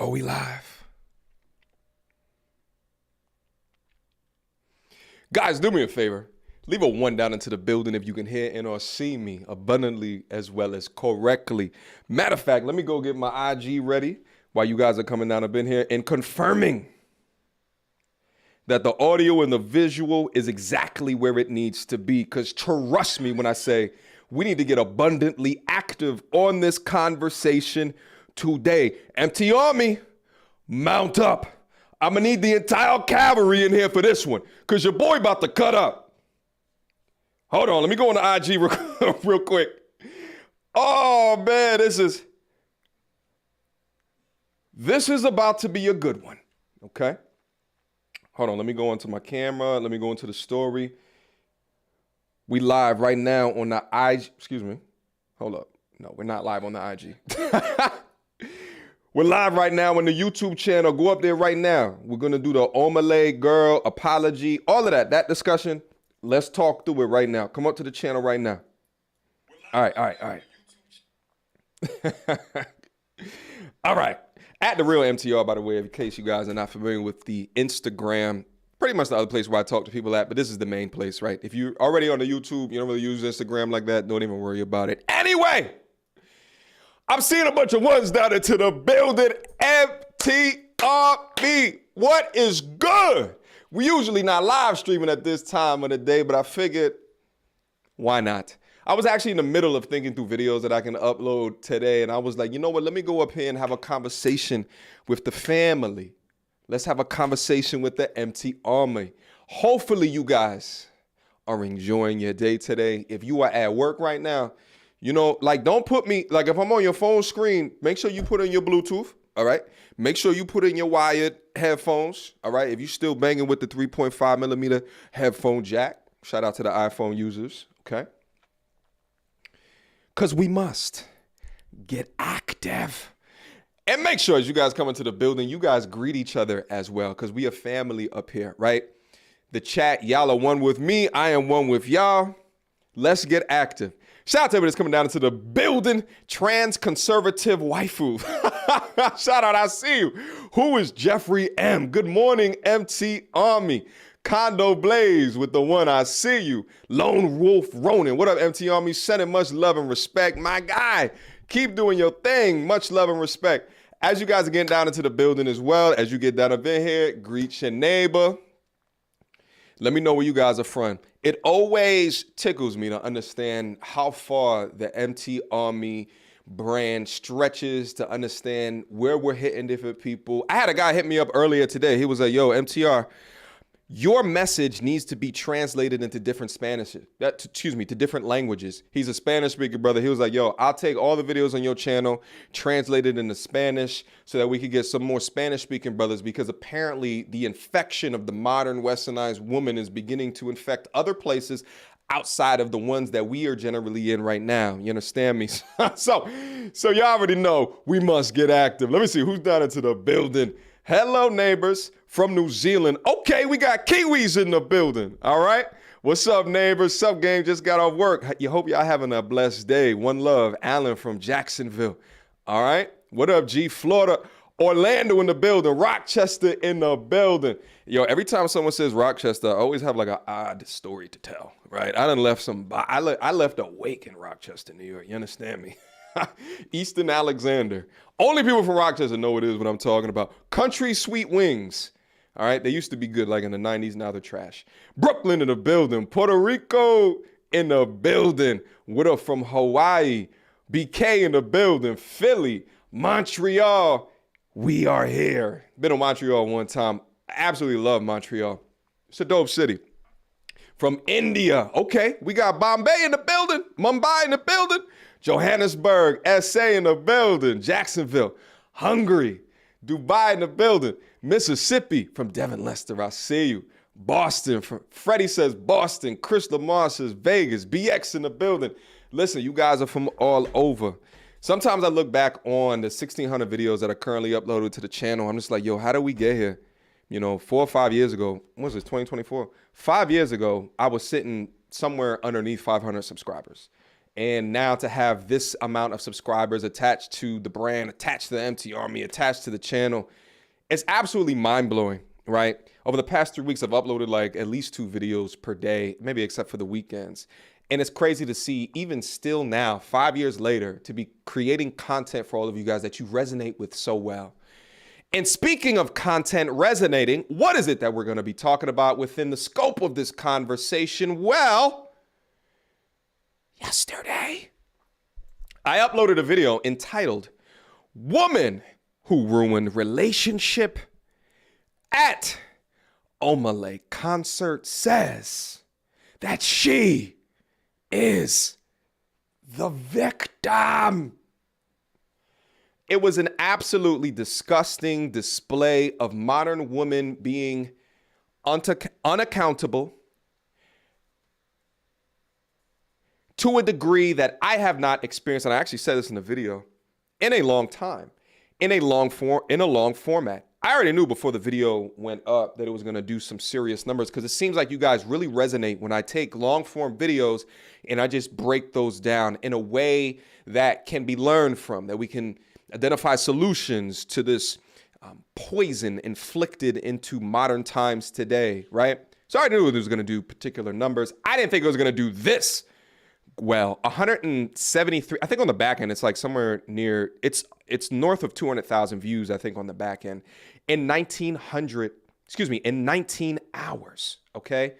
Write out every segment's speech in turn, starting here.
Are we live? Guys, do me a favor. Leave a 1 down into the building if you can hear and or see me abundantly as well as correctly. Matter of fact, let me go get my IG ready while you guys are coming down up in here and confirming that the audio and the visual is exactly where it needs to be. Because trust me when I say we need to get abundantly active on this conversation today. Empty Army, mount up. I'm going to need the entire cavalry in here for this one because your boy about to cut up. Hold on, let me go on the IG real quick. Oh, man, this is about to be a good one, okay? Hold on, let me go into my camera. Let me go into the story. We live right now on the IG. Excuse me. Hold up. No, we're not live on the IG. We're live right now on the YouTube channel. Go up there right now. We're going to do the Omah girl apology, all of that discussion. Let's talk through it right now. Come up to the channel right now. All right. All right. At the real MTR, by the way, in case you guys are not familiar with the Instagram, pretty much the other place where I talk to people at, but this is the main place, right? If you're already on the YouTube, you don't really use Instagram like that, don't even worry about it. Anyway, I'm seeing a bunch of ones down into the building. MTRB, what is good? We usually not live streaming at this time of the day, but I figured, why not? I was actually in the middle of thinking through videos that I can upload today, and I was like, you know what? Let me go up here and have a conversation with the family. Let's have a conversation with the MT Army. Hopefully you guys are enjoying your day today. If you are at work right now, you know, like don't put me, like if I'm on your phone screen, make sure you put in your Bluetooth, all right? Make sure you put in your wired headphones, all right? If you're still banging with the 3.5 millimeter headphone jack, shout out to the iPhone users, okay? Because we must get active. And make sure as you guys come into the building, you guys greet each other as well because we are family up here, right? The chat, y'all are one with me. I am one with y'all. Let's get active. Shout out to everybody that's coming down into the building. Trans conservative waifu. Shout out, I see you. Who is Jeffrey M? Good morning, MT Army. Condo Blaze with the one, I see you. Lone Wolf Ronin. What up, MT Army? Sending much love and respect. My guy, keep doing your thing. Much love and respect. As you guys are getting down into the building as well, as you get down up in here, greet your neighbor. Let me know where you guys are from. It always tickles me to understand how far the MT Army brand stretches, to understand where we're hitting different people. I had a guy hit me up earlier today. He was like, yo, MTR, your message needs to be translated into different to different languages. He's a Spanish speaking brother. He was like, yo, I'll take all the videos on your channel, translate it into Spanish so that we could get some more Spanish speaking brothers, because apparently the infection of the modern westernized woman is beginning to infect other places outside of the ones that we are generally in right now. You understand me? So you already know we must get active. Let me see who's down into the building. Hello, neighbors from New Zealand. Okay, we got Kiwis in the building. All right. What's up, neighbors? Sup, gang? Just got off work. You hope y'all having a blessed day. One love. Alan from Jacksonville. All right. What up, G? Florida. Orlando in the building. Rochester in the building. Yo, every time someone says Rochester, I always have like an odd story to tell, right? I left a wake in Rochester, New York. You understand me? Easton Alexander. Only people from Rochester know what it is what I'm talking about. Country Sweet Wings. All right. They used to be good like in the 90s. Now they're trash. Brooklyn in the building. Puerto Rico in the building. What up from Hawaii? BK in the building. Philly. Montreal. We are here. Been to Montreal one time. I absolutely love Montreal. It's a dope city. From India. Okay. We got Bombay in the building. Mumbai in the building. Johannesburg, SA in the building, Jacksonville, Hungary, Dubai in the building, Mississippi from Devin Lester, I see you. Boston, from Freddie says Boston, Chris Lamar says Vegas, BX in the building. Listen, you guys are from all over. Sometimes I look back on the 1,600 videos that are currently uploaded to the channel. I'm just like, yo, how did we get here? You know, 4 or 5 years ago, what was it, 2024? 5 years ago, I was sitting somewhere underneath 500 subscribers. And now to have this amount of subscribers attached to the brand, attached to the MT Army, attached to the channel, it's absolutely mind-blowing, right? Over the past 3 weeks, I've uploaded like at least 2 videos per day, maybe except for the weekends. And it's crazy to see, even still now, 5 years later, to be creating content for all of you guys that you resonate with so well. And speaking of content resonating, what is it that we're going to be talking about within the scope of this conversation? Well, yesterday, I uploaded a video entitled, "Woman Who Ruined Relationship at Omah Concert Says That She is the Victim." It was an absolutely disgusting display of modern women being unaccountable to a degree that I have not experienced, and I actually said this in the video, in a long time, in a long format. I already knew before the video went up that it was going to do some serious numbers, because it seems like you guys really resonate when I take long form videos and I just break those down in a way that can be learned from, that we can identify solutions to this poison inflicted into modern times today, right? So I already knew it was going to do particular numbers. I didn't think it was going to do this well. 173, I think on the back end, it's like somewhere near, it's north of 200,000 views, I think, on the back end in 19 hours, okay?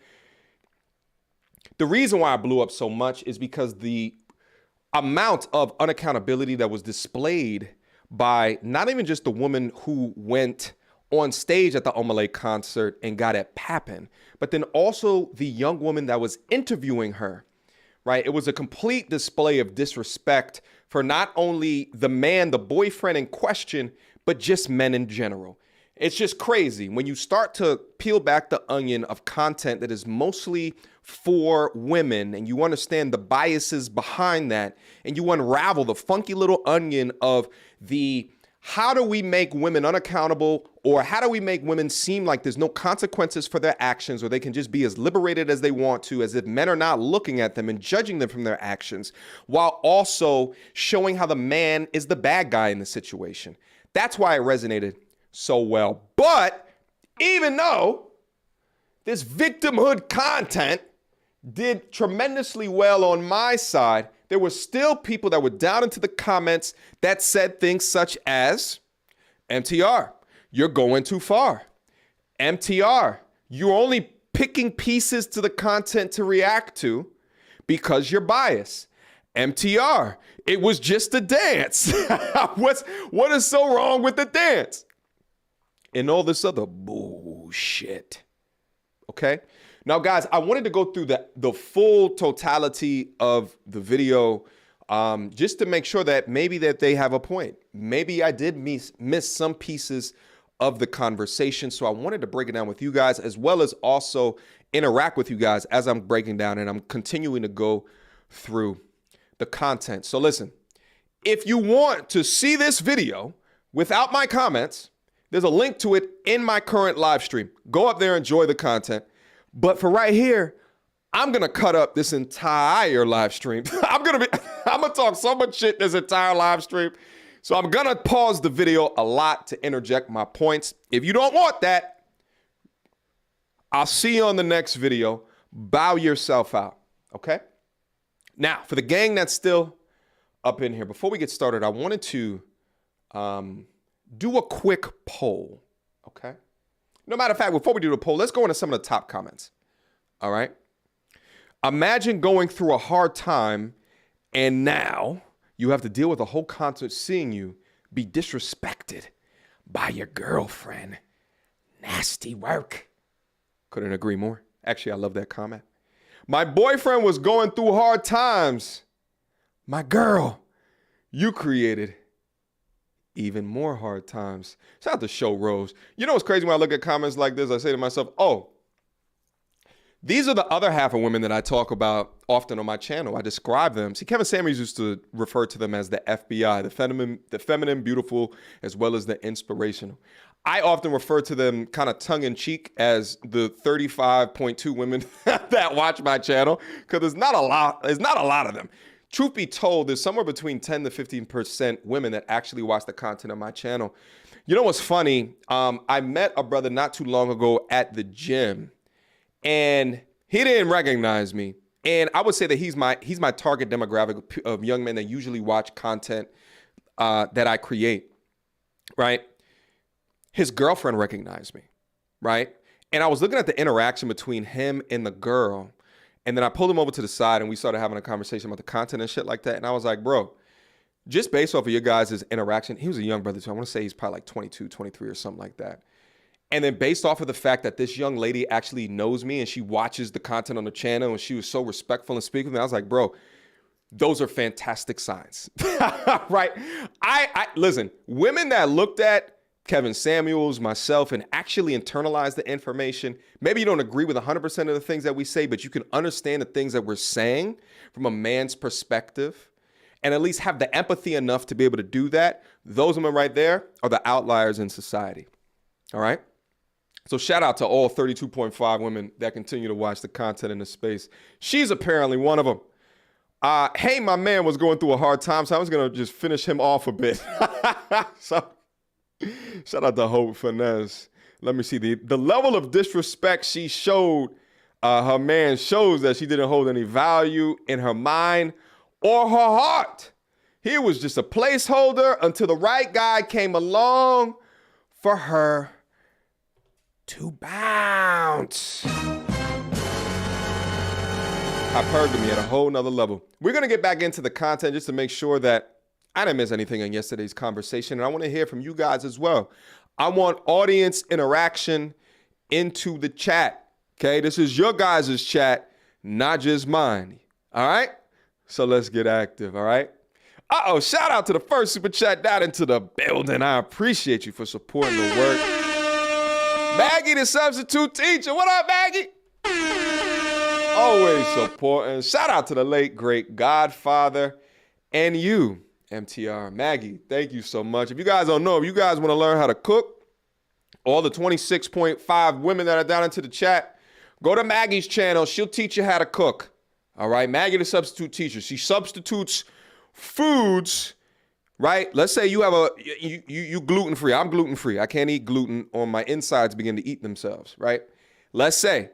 The reason why I blew up so much is because the amount of unaccountability that was displayed by not even just the woman who went on stage at the Omah concert and got it poppin', but then also the young woman that was interviewing her, right? It was a complete display of disrespect for not only the man, the boyfriend in question, but just men in general. It's just crazy when you start to peel back the onion of content that is mostly for women, and you understand the biases behind that, and you unravel the funky little onion of the how do we make women unaccountable, or how do we make women seem like there's no consequences for their actions, or they can just be as liberated as they want to, as if men are not looking at them and judging them from their actions, while also showing how the man is the bad guy in the situation. That's why it resonated so well. But even though this victimhood content did tremendously well on my side, there were still people that were down into the comments that said things such as, MTR, you're going too far. MTR, you're only picking pieces to the content to react to because you're biased. MTR, it was just a dance. What is so wrong with the dance? And all this other bullshit. Okay? Now, guys, I wanted to go through the full totality of the video just to make sure that maybe that they have a point. Maybe I did miss some pieces of the conversation. So I wanted to break it down with you guys, as well as also interact with you guys as I'm breaking down and I'm continuing to go through the content. So listen, if you want to see this video without my comments, there's a link to it in my current live stream. Go up there, enjoy the content. But for right here, I'm going to cut up this entire live stream. I'm going to talk so much shit this entire live stream. So I'm going to pause the video a lot to interject my points. If you don't want that, I'll see you on the next video. Bow yourself out. Okay? Now, for the gang that's still up in here, before we get started, I wanted to do a quick poll. Okay? No matter of fact, before we do the poll, let's go into some of the top comments. All right? Imagine going through a hard time and now you have to deal with a whole concert seeing you be disrespected by your girlfriend. Nasty work. Couldn't agree more. Actually, I love that comment. My boyfriend was going through hard times. My girl, you created even more hard times. Shout out to Show Rose. You know what's crazy when I look at comments like this? I say to myself, oh, these are the other half of women that I talk about often on my channel. I describe them. See, Kevin Samuels used to refer to them as the FBI, the feminine, beautiful, as well as the inspirational. I often refer to them kind of tongue in cheek as the 35.2 women that watch my channel, because there's not a lot of them. truth be told, there's somewhere between 10 to 15% women that actually watch the content on my channel. You know what's funny? I met a brother not too long ago at the gym, and he didn't recognize me. And I would say that he's my target demographic of young men that usually watch content that I create, right? His girlfriend recognized me, right? And I was looking at the interaction between him and the girl, and then I pulled him over to the side and we started having a conversation about the content and shit like that. And I was like, bro, just based off of your guys' interaction, he was a young brother too. I want to say he's probably like 22, 23 or something like that. And then based off of the fact that this young lady actually knows me and she watches the content on the channel and she was so respectful and speaking with me, I was like, bro, those are fantastic signs, right? I listen, women that looked at Kevin Samuels, myself, and actually internalized the information, maybe you don't agree with 100% of the things that we say, but you can understand the things that we're saying from a man's perspective and at least have the empathy enough to be able to do that. Those women right there are the outliers in society, all right? So shout out to all 32.5 women that continue to watch the content in the space. She's apparently one of them. Hey, my man was going through a hard time, so I was going to just finish him off a bit. So shout out to Hope Finesse. Let me see. The level of disrespect she showed her man shows that she didn't hold any value in her mind or her heart. He was just a placeholder until the right guy came along for her to bounce. Hypergamy at a whole nother level. We're going to get back into the content just to make sure that I didn't miss anything in yesterday's conversation. And I want to hear from you guys as well. I want audience interaction into the chat. Okay, this is your guys' chat, not just mine. All right, so let's get active. All right. Shout out to the first super chat down into the building. I appreciate you for supporting the work. Maggie, the substitute teacher. What up, Maggie? Always supporting. Shout out to the late, great Godfather and you, MTR. Maggie, thank you so much. If you guys don't know, if you guys want to learn how to cook, all the 26.5 women that are down into the chat, go to Maggie's channel. She'll teach you how to cook. All right, Maggie, the substitute teacher. She substitutes foods, right? Let's say you have you gluten-free. I'm gluten-free. I can't eat gluten or my insides begin to eat themselves, right? Let's say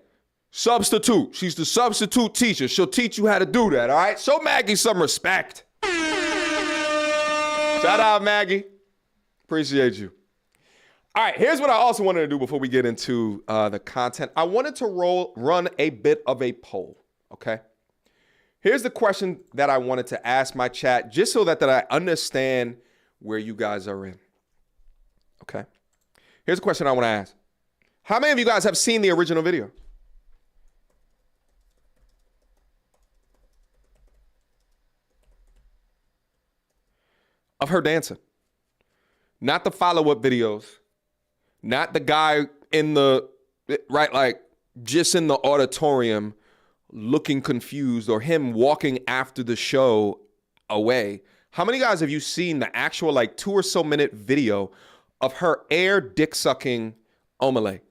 substitute. She's the substitute teacher. She'll teach you how to do that, all right? Show Maggie some respect. Shout out, Maggie. Appreciate you. All right, here's what I also wanted to do before we get into the content. I wanted to run a bit of a poll, okay? Here's the question that I wanted to ask my chat just so that I understand where you guys are in, okay? Here's the question I want to ask. How many of you guys have seen the original video? Of her dancing. Not the follow-up videos. Not the guy in the, right, like just in the auditorium looking confused or him walking after the show away. How many guys have you seen the actual like 2 or so minute video of her air dick sucking Omah?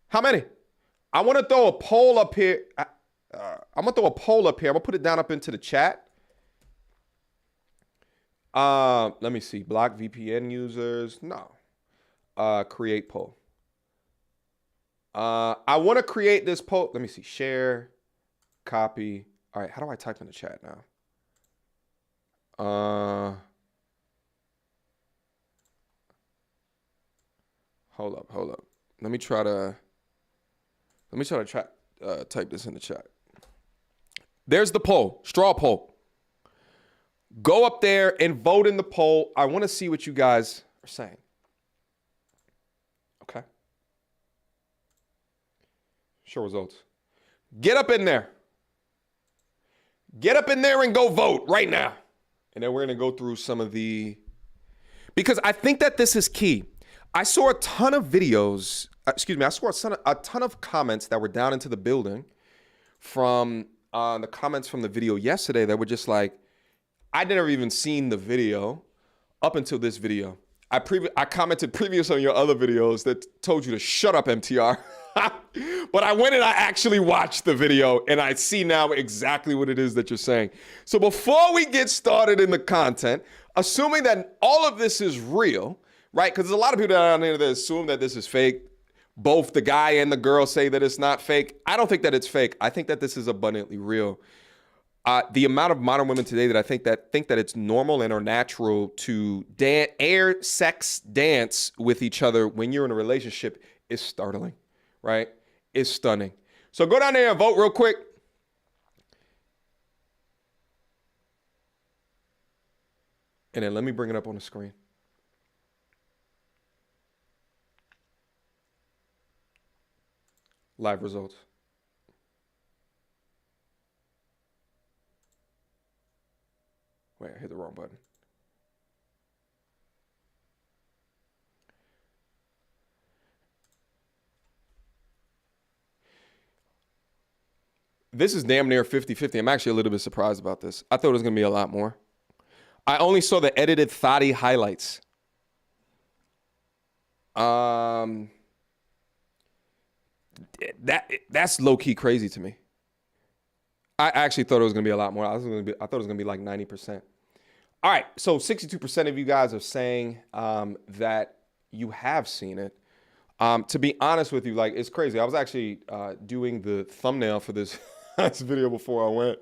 How many? I want to throw a poll up here. I'm going to throw a poll up here. I'm going to put it down up into the chat. Let me see. Block VPN users. No. Create poll. I want to create this poll. Let me see. Share. Copy. All right. How do I type in the chat now? Hold up. Let me try to type this in the chat. There's the poll. Straw poll. Go up there and vote in the poll. I want to see what you guys are saying. Okay. Show results. Get up in there. Get up in there and go vote right now. And then we're going to go through some of because I think that this is key. I saw a ton of videos, I saw a ton of comments that were down into the building from the comments from the video yesterday that were just like, I never even seen the video up until this video. I commented previous on your other videos that told you to shut up, MTR. But I went and I actually watched the video and I see now exactly what it is that you're saying. So before we get started in the content, assuming that all of this is real, right? Because there's a lot of people down there that assume that this is fake. Both the guy and the girl say that it's not fake. I don't think that it's fake. I think that this is abundantly real. The amount of modern women today that I think that it's normal and or natural to air sex dance with each other when you're in a relationship is startling, right? It's stunning. So go down there and vote real quick. And then let me bring it up on the screen. Live results. Wait, I hit the wrong button. This is damn near 50-50. I'm actually a little bit surprised about this. I thought it was going to be a lot more. I only saw the edited thotty highlights. That's low-key crazy to me. I actually thought it was going to be a lot more. I thought it was going to be like 90%. All right, so 62% of you guys are saying that you have seen it. To be honest with you, like, it's crazy. I was actually doing the thumbnail for this, this video before I went.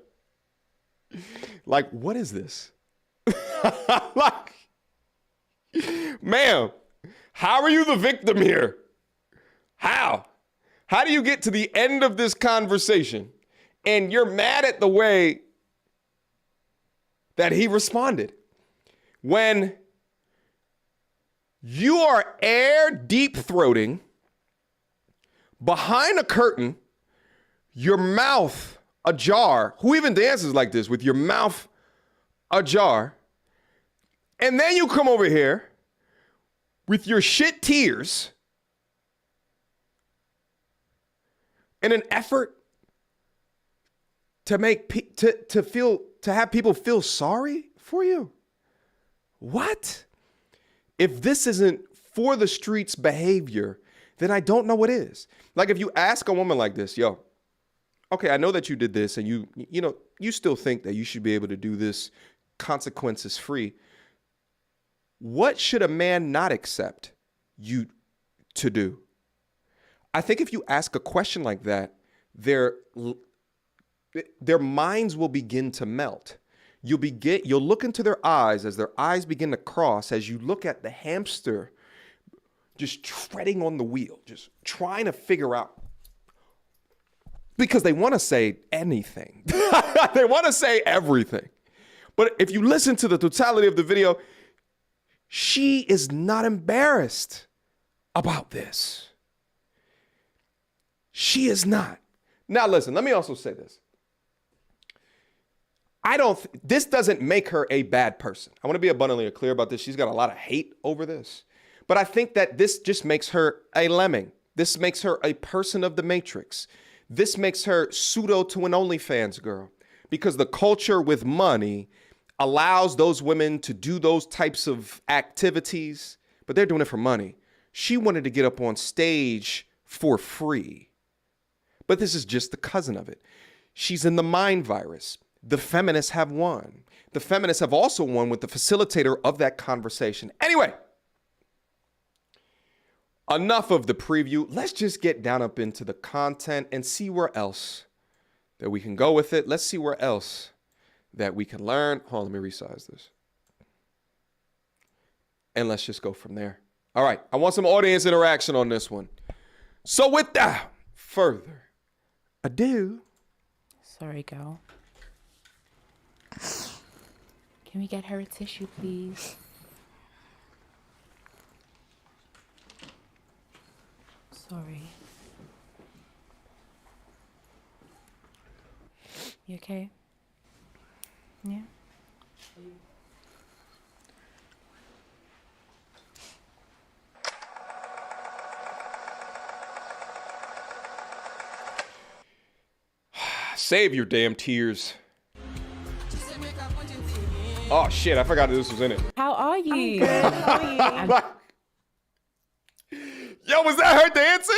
Like, what is this? Like, ma'am, how are you the victim here? How? How do you get to the end of this conversation and you're mad at the way that he responded? When you are air deep-throating behind a curtain, your mouth ajar. Who even dances like this with your mouth ajar? And then you come over here with your shit tears in an effort to make to have people feel sorry for you. What? If this isn't for the streets behavior, then I don't know what is. Like, if you ask a woman like this, yo, okay, I know that you did this and you still think that you should be able to do this consequences free. What should a man not accept you to do? I think if you ask a question like that, their minds will begin to melt. You'll look into their eyes as their eyes begin to cross as you look at the hamster just treading on the wheel, just trying to figure out, because they want to say anything. They want to say everything. But if you listen to the totality of the video, she is not embarrassed about this. She is not. Now listen, let me also say this. This doesn't make her a bad person. I want to be abundantly clear about this. She's got a lot of hate over this. But I think that this just makes her a lemming. This makes her a person of the Matrix. This makes her pseudo to an OnlyFans girl, because the culture with money allows those women to do those types of activities, but they're doing it for money. She wanted to get up on stage for free. But this is just the cousin of it. She's in the mind virus. The feminists have won. The feminists have also won with the facilitator of that conversation. Anyway, enough of the preview. Let's just get down up into the content and see where else that we can go with it. Let's see where else that we can learn. Hold on, let me resize this. And let's just go from there. All right, I want some audience interaction on this one. So without further ado. Sorry, girl. Can we get her a tissue, please? Sorry. You okay? Yeah? Save your damn tears. Oh shit, I forgot this was in it. How are you? Good. How are you? I'm like, yo, was that her dancing?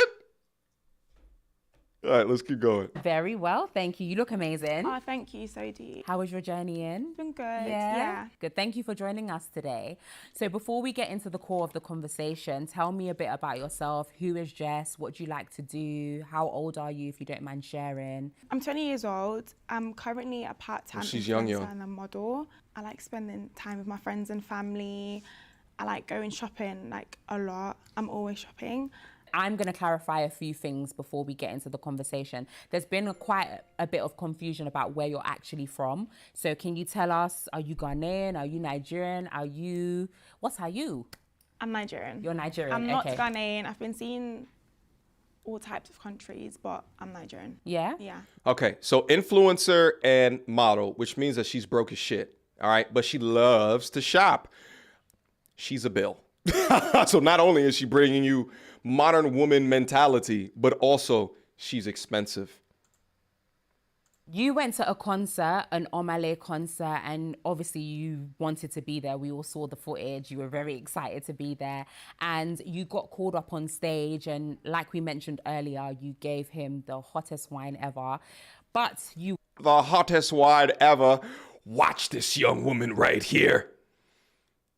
All right, let's keep going. Very well, thank you. You look amazing. Oh, thank you. So do you. How was your journey in? Been good. Yeah. Good. Thank you for joining us today. So before we get into the core of the conversation, tell me a bit about yourself. Who is Jess? What do you like to do? How old are you, if you don't mind sharing? I'm 20 years old. I'm currently a part-time she's young. influencer and a model. I like spending time with my friends and family. I like going shopping like a lot. I'm always shopping. I'm going to clarify a few things before we get into the conversation. There's been quite a bit of confusion about where you're actually from. So can you tell us, are you Ghanaian? Are you Nigerian? What are you? I'm Nigerian. You're Nigerian, I'm not okay. Ghanaian. I've been seeing all types of countries, but I'm Nigerian. Yeah? Yeah. Okay, so influencer and model, which means that she's broke as shit. All right, but she loves to shop. She's a bill. So not only is she bringing you modern woman mentality, but also she's expensive. You went to a concert, an Omah concert, and obviously you wanted to be there. We all saw the footage. You were very excited to be there. And you got called up on stage. And like we mentioned earlier, you gave him the hottest wine ever. But you... The hottest wine ever. Watch this young woman right here.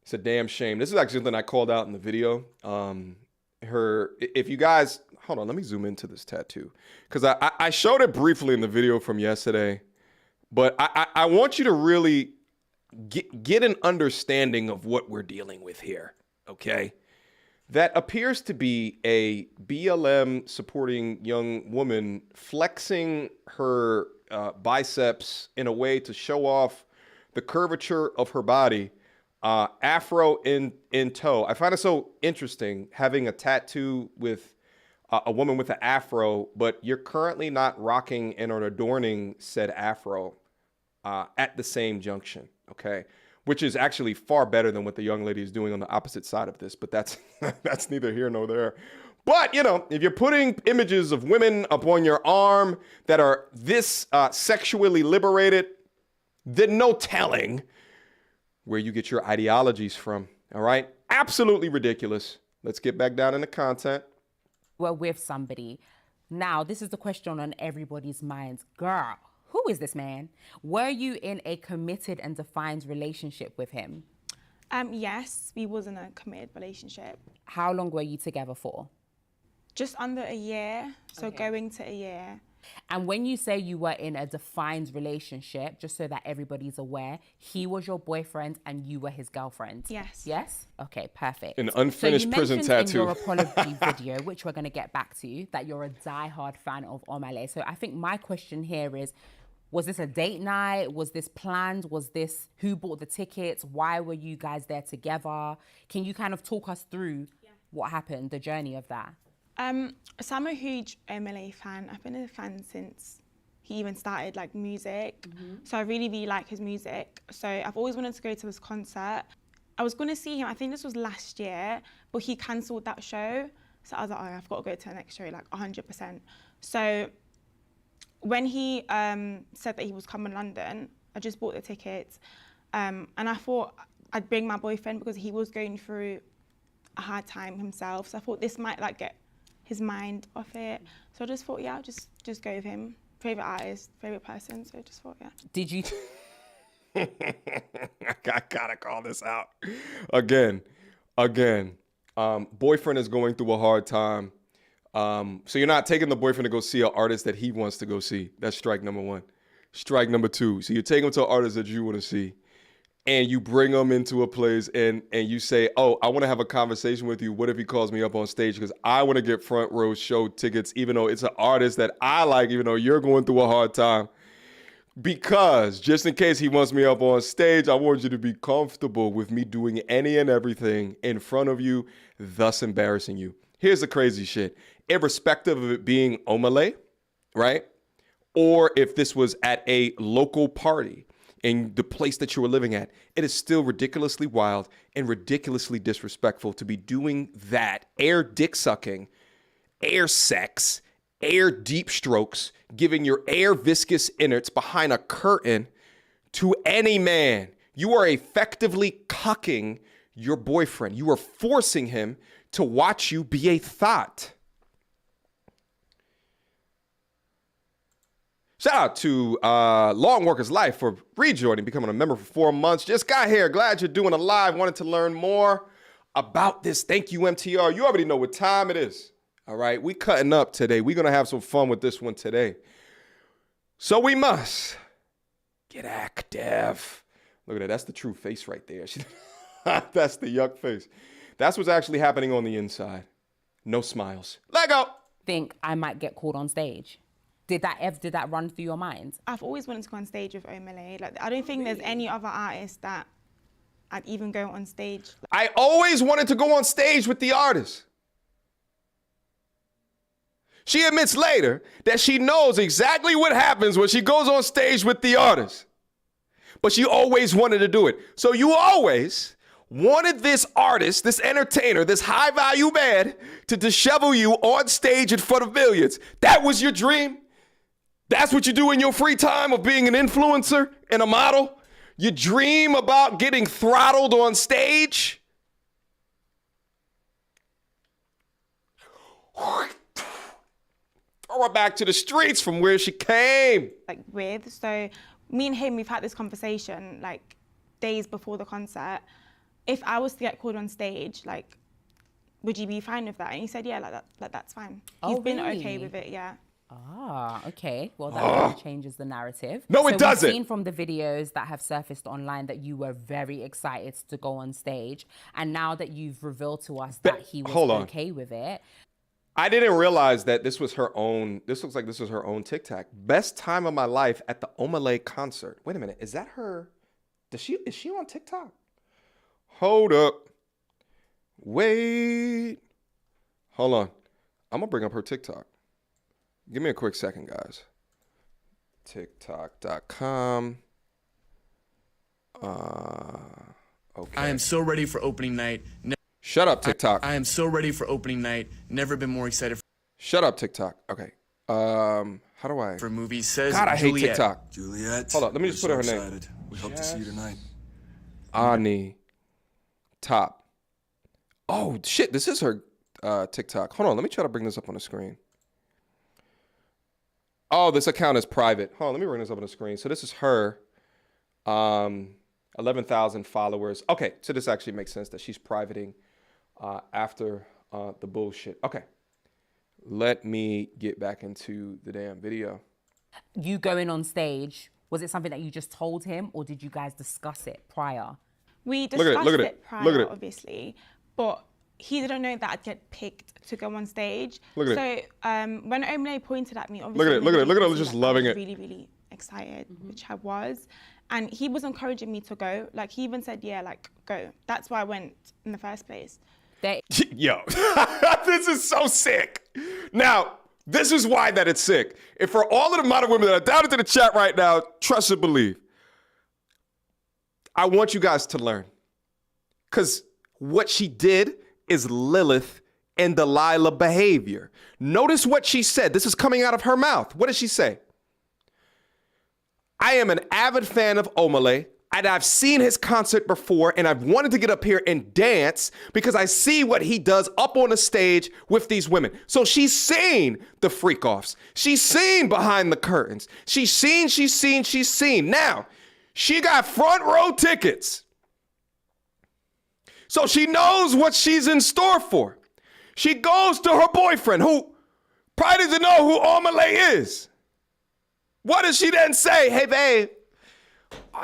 It's a damn shame. This is actually something I called out in the video. If you guys, hold on, let me zoom into this tattoo. Because I showed it briefly in the video from yesterday. But I want you to really get an understanding of what we're dealing with here, okay? That appears to be a BLM supporting young woman flexing her biceps in a way to show off the curvature of her body. Afro in tow. I find it so interesting having a tattoo with a woman with an afro, but you're currently not rocking and or adorning said afro at the same junction, okay? Which is actually far better than what the young lady is doing on the opposite side of this, but that's that's neither here nor there. But, you know, if you're putting images of women up on your arm that are this sexually liberated, then no telling where you get your ideologies from, all right? Absolutely ridiculous. Let's get back down in the content. were with somebody. Now, this is the question on everybody's minds. Girl, who is this man? Were you in a committed and defined relationship with him? Yes, we was in a committed relationship. How long were you together for? Just under a year, so Okay. going to a year. And when you say you were in a defined relationship, just so that everybody's aware, he was your boyfriend and you were his girlfriend? Yes. Yes? Okay, perfect. An unfinished prison So you mentioned tattoo. in your apology video, which we're going to get back to, that you're a diehard fan of Omah. So I think my question here is, was this a date night? Was this planned? Was this who bought the tickets? Why were you guys there together? Can you kind of talk us through what happened, the journey of that? So I'm a huge MLA fan. I've been a fan since he even started like music. So I really, really like his music. So I've always wanted to go to his concert. I was going to see him, I think this was last year, but he cancelled that show. So I was like, oh, I've got to go to the next show, like 100%. So when he said that he was coming to London, I just bought the tickets. And I thought I'd bring my boyfriend because he was going through a hard time himself. So I thought this might like get his mind off it. So I just thought, yeah, I'll just go with him. Favorite artist, favorite person. So I just thought, yeah. Did you... I gotta call this out. Again. Boyfriend is going through a hard time. So you're not taking the boyfriend to go see an artist that he wants to go see. That's strike number one. Strike number two. So you take him to an artist that you want to see. And you bring him into a place and you say, oh, I want to have a conversation with you. What if he calls me up on stage? Because I want to get front row show tickets, even though it's an artist that I like, even though you're going through a hard time. Because just in case he wants me up on stage, I want you to be comfortable with me doing any and everything in front of you, thus embarrassing you. Here's the crazy shit. Irrespective of it being Omah, right? Or if this was at a local party, in the place that you were living at, it is still ridiculously wild and ridiculously disrespectful to be doing that air dick sucking, air sex, air deep strokes, giving your air viscous innards behind a curtain to any man You are effectively cucking your boyfriend. You are forcing him to watch you be a thought. Shout out to Long Worker's Life for rejoining, becoming a member for 4 months. Just got here. Glad you're doing a live. Wanted to learn more about this. Thank you, MTR. You already know what time it is. All right, we cutting up today. We're going to have some fun with this one today. So we must get active. Look at that. That's the true face right there. That's the yuck face. That's what's actually happening on the inside. No smiles. Let go. Think I might get called on stage? Did that run through your mind? I've always wanted to go on stage with Omah. Like, I don't think there's any other artist that I'd even go on stage. I always wanted to go on stage with the artist. She admits later that she knows exactly what happens when she goes on stage with the artist. But she always wanted to do it. So you always wanted this artist, this entertainer, this high-value man to dishevel you on stage in front of millions. That was your dream? That's what you do in your free time of being an influencer and a model? You dream about getting throttled on stage? Throw her back to the streets from where she came. So me and him, we've had this conversation like days before the concert. If I was to get called on stage, like, would you be fine with that? And he said, yeah, that's fine. He's been okay with it, yeah. Ah, okay. Well, that really changes the narrative. No, it doesn't. We've seen from the videos that have surfaced online that you were very excited to go on stage. And now that you've revealed to us that he was okay with it. I didn't realize that this was her own, this looks like this was her own TikTok. Best time of my life at the Omah concert. Wait a minute, is that her? Is she on TikTok? Hold up. Wait. Hold on. I'm gonna bring up her TikTok. Give me a quick second, guys. TikTok.com. Okay. I am so ready for opening night. Shut up, TikTok. I am so ready for opening night. Never been more excited Shut up, TikTok. Okay. How do I? for movies. Says God, I hate Juliet. TikTok. Juliet. Hold on, let me just we're put so her name. excited. We hope to see you tonight. Ani. Top. Oh, shit. This is her TikTok. Hold on. Let me try to bring this up on the screen. Oh, this account is private. Hold on. Let me bring this up on the screen. So this is her. 11,000 followers. Okay. So this actually makes sense that she's privating after the bullshit. Okay. Let me get back into the damn video. You going on stage, was it something that you just told him or did you guys discuss it prior? We discussed look at it it. prior, Look at it. obviously, but he didn't know that I'd get picked to go on stage. Look at it. So when Omah pointed at me, obviously, Look at it. Look at it. Look at her just loving it. Really, really excited, which I was, and he was encouraging me to go. Like he even said, "Yeah, like go." That's why I went in the first place. Yo, this is so sick. Now, this is why that it's sick. And for all of the modern women that are down into the chat right now, trust and believe. I want you guys to learn. Because what she did is Lilith and Delilah behavior. Notice what she said. This is coming out of her mouth. What did she say? I am an avid fan of Omah, and I've seen his concert before, and I've wanted to get up here and dance because I see what he does up on the stage with these women. So she's seen the freak-offs. She's seen behind the curtains. She's seen. Now, she got front row tickets. So she knows what she's in store for. She goes to her boyfriend, who probably doesn't know who Omah is. What does she then say? Hey, babe,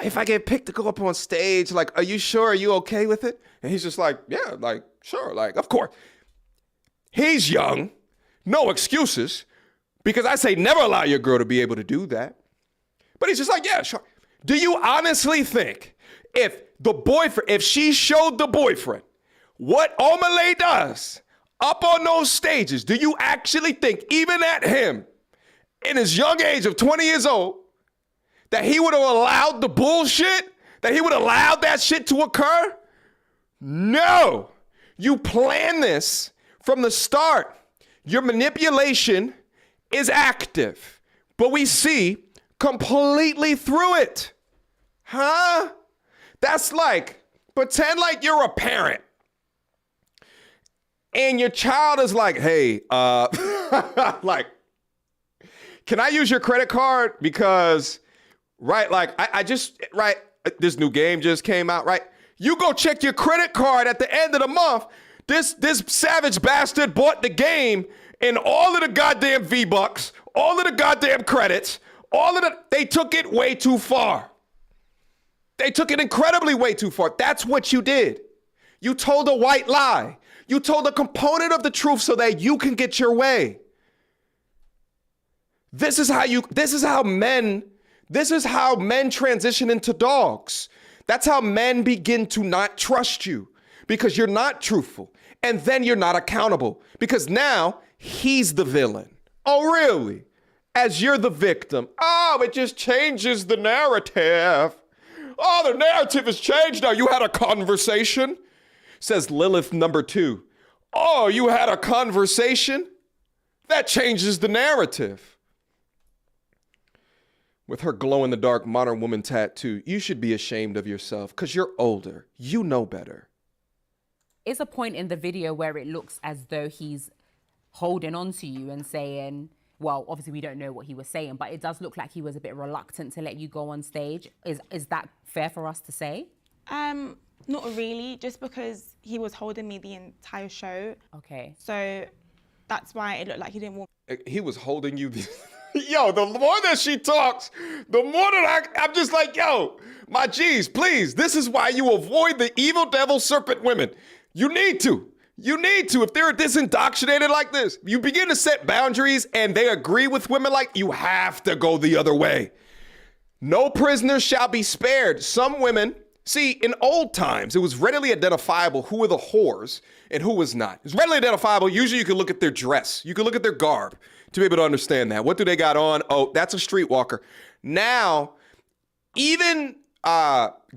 if I get picked to go up on stage, like, are you sure? Are you okay with it? And he's just like, yeah, like, sure, like, of course. He's young, no excuses, because I say never allow your girl to be able to do that. But he's just like, yeah, sure. Do you honestly think if she showed the boyfriend what Omah does up on those stages, do you actually think, even at him, in his young age of 20 years old, that he would have allowed the bullshit? That he would have allowed that shit to occur? No. You plan this from the start. Your manipulation is active, but we see completely through it. Huh? That's like, pretend like you're a parent and your child is like, hey, like, can I use your credit card? Because, right, like, I just, right, this new game just came out, right? You go check your credit card at the end of the month. This savage bastard bought the game and all of the goddamn V-Bucks, all of the goddamn credits, they took it way too far. They took it incredibly way too far. That's what you did. You told a white lie. You told a component of the truth so that you can get your way. This is how men transition into dogs. That's how men begin to not trust you because you're not truthful. And then you're not accountable because now he's the villain. Oh, really? As you're the victim. Oh, it just changes the narrative. Oh, the narrative has changed now. You had a conversation, says Lilith number 2. Oh, you had a conversation? That changes the narrative. With her glow-in-the-dark modern woman tattoo, you should be ashamed of yourself because you're older. You know better. Is a point in the video where it looks as though he's holding on to you and saying, well, obviously we don't know what he was saying, but it does look like he was a bit reluctant to let you go on stage. Is that fair for us to say? Not really, just because he was holding me the entire show. Okay. So that's why it looked like he didn't want. He was holding you. Yo, the more that she talks, the more that I'm just like, yo, my G's, please. This is why you avoid the evil devil serpent women. You need to. If they're this indoctrinated like this, you begin to set boundaries and they agree with women like you have to go the other way. No prisoners shall be spared. Some women, see, in old times, it was readily identifiable who were the whores and who was not. It's readily identifiable. Usually you can look at their dress. You can look at their garb to be able to understand that. What do they got on? Oh, that's a streetwalker. Now, even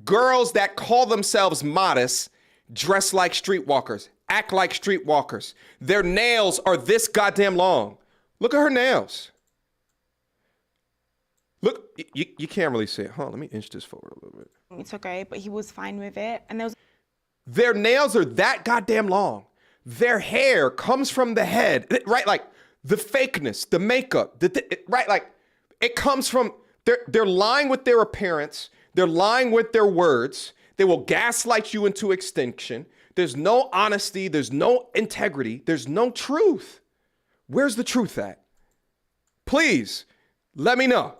girls that call themselves modest dress like streetwalkers, act like streetwalkers. Their nails are this goddamn long. Look at her nails. Look, you can't really see it. Hold on, let me inch this forward a little bit. It's okay, but he was fine with it. And there was. Their nails are that goddamn long. Their hair comes from the head, right? Like the fakeness, the makeup, right? Like it comes from, they're lying with their appearance. They're lying with their words. They will gaslight you into extinction. There's no honesty. There's no integrity. There's no truth. Where's the truth at? Please, let me know.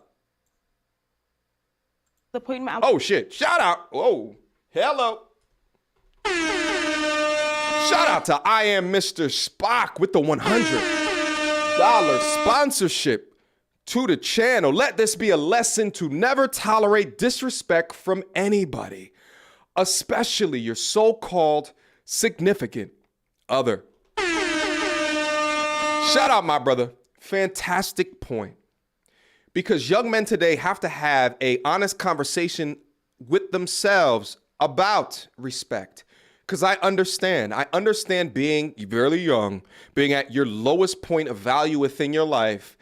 The point where Oh, shit. Shout out. Oh, hello. Shout out to I Am Mr. Spock with the $100 sponsorship to the channel. Let this be a lesson to never tolerate disrespect from anybody, especially your so-called significant other. Shout out, my brother. Fantastic point. Because young men today have to have an honest conversation with themselves about respect. Because I understand being very young, being at your lowest point of value within your life,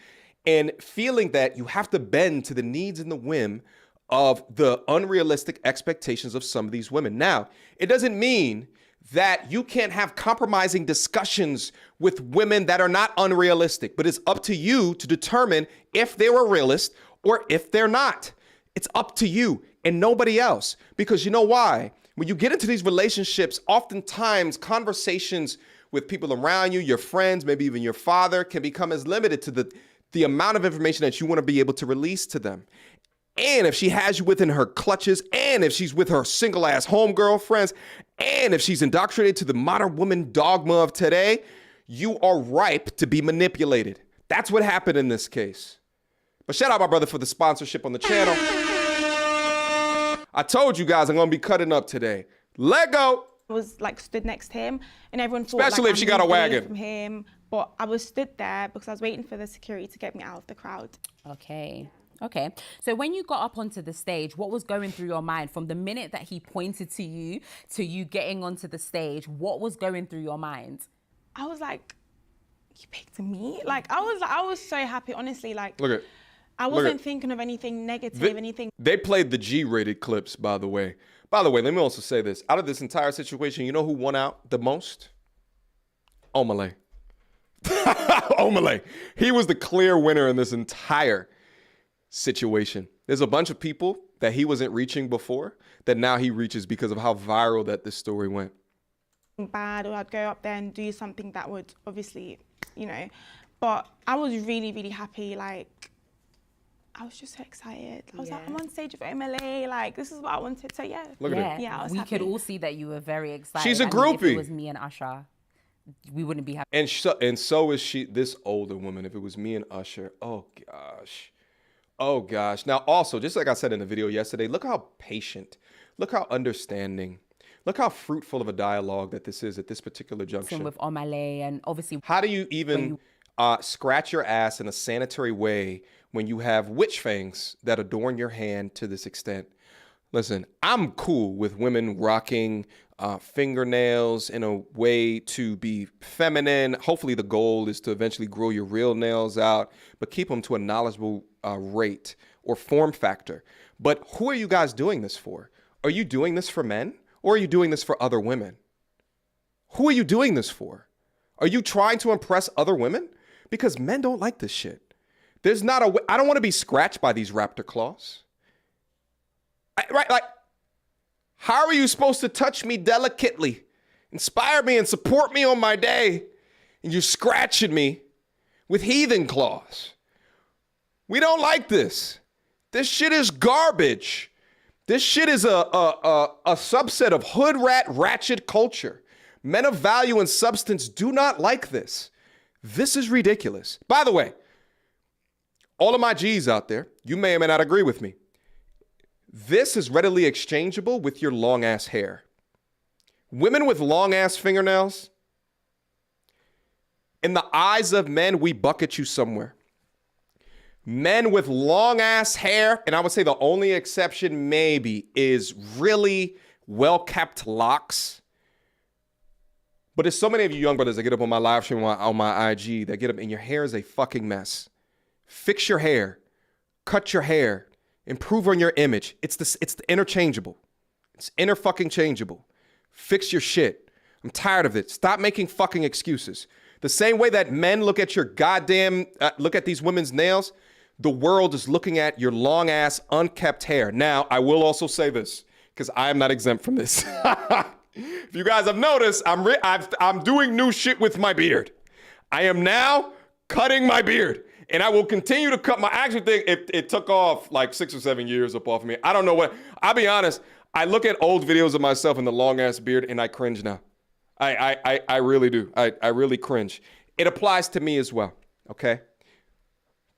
and feeling that you have to bend to the needs and the whim of the unrealistic expectations of some of these women. Now, it doesn't mean that you can't have compromising discussions with women that are not unrealistic, but it's up to you to determine if they're a realist or if they're not. It's up to you and nobody else. Because you know why? When you get into these relationships, oftentimes conversations with people around you, your friends, maybe even your father, can become as limited to the amount of information that you want to be able to release to them. And if she has you within her clutches, and if she's with her single ass homegirl friends, and if she's indoctrinated to the modern woman dogma of today, you are ripe to be manipulated. That's what happened in this case. But shout out my brother for the sponsorship on the channel. I told you guys I'm going to be cutting up today. Lego. I was like stood next to him and everyone thought Especially like, if she I'm got a moved away wagon. from him, but I was stood there because I was waiting for the security to get me out of the crowd. Okay. So when you got up onto the stage, what was going through your mind from the minute that he pointed to you getting onto the stage? What was going through your mind? I was like, you picked me? Like I was so happy, honestly. Like Look at I wasn't thinking of anything negative, anything. They played the G-rated clips, by the way. By the way, let me also say this. Out of this entire situation, you know who won out the most? Omah. Omah. He was the clear winner in this entire situation. There's a bunch of people that he wasn't reaching before that now he reaches because of how viral that this story went. Bad, or I'd go up there and do something that would obviously, you know, but I was really, really happy. Like, I was just so excited. I was like, I'm on stage with MLA. Like, this is what I wanted. So yeah. Look at it. Yeah, I was we happy. could all see that you were very excited. She's a I mean, if groupie. it was me and Usher, we wouldn't be happy. And so is she, this older woman. If it was me and Usher, oh gosh. Oh gosh. Now also, just like I said in the video yesterday, look how patient, look how understanding, look how fruitful of a dialogue that this is at this particular junction. With Omah and obviously. How do you even scratch your ass in a sanitary way when you have witch fangs that adorn your hand to this extent? Listen, I'm cool with women rocking fingernails in a way to be feminine. Hopefully the goal is to eventually grow your real nails out, but keep them to a knowledgeable rate or form factor. But who are you guys doing this for? Are you doing this for men or are you doing this for other women? Who are you doing this for? Are you trying to impress other women? Because men don't like this shit. There's not a way. I don't want to be scratched by these raptor claws. Right? Like, how are you supposed to touch me delicately, inspire me and support me on my day, and you're scratching me with heathen claws? We don't like this. This shit is garbage. This shit is a subset of hood rat ratchet culture. Men of value and substance do not like this. This is ridiculous. By the way, all of my G's out there, you may or may not agree with me. This is readily exchangeable with your long ass hair. Women with long ass fingernails, in the eyes of men, we bucket you somewhere. Men with long ass hair, and I would say the only exception maybe is really well-kept locks. But there's so many of you young brothers that get up on my live stream on my IG that get up and your hair is a fucking mess. Fix your hair, cut your hair, improve on your image. It's the interchangeable. It's fucking changeable. Fix your shit. I'm tired of it. Stop making fucking excuses. The same way that men look at your goddamn, look at these women's nails, the world is looking at your long ass unkept hair. Now, I will also say this, because I am not exempt from this. If you guys have noticed, I'm doing new shit with my beard. I am now cutting my beard. And I will continue to cut my actual thing. It took off like 6 or 7 years up off of me. I don't know what. I'll be honest. I look at old videos of myself in the long ass beard and I cringe now. I really do. I really cringe. It applies to me as well. Okay.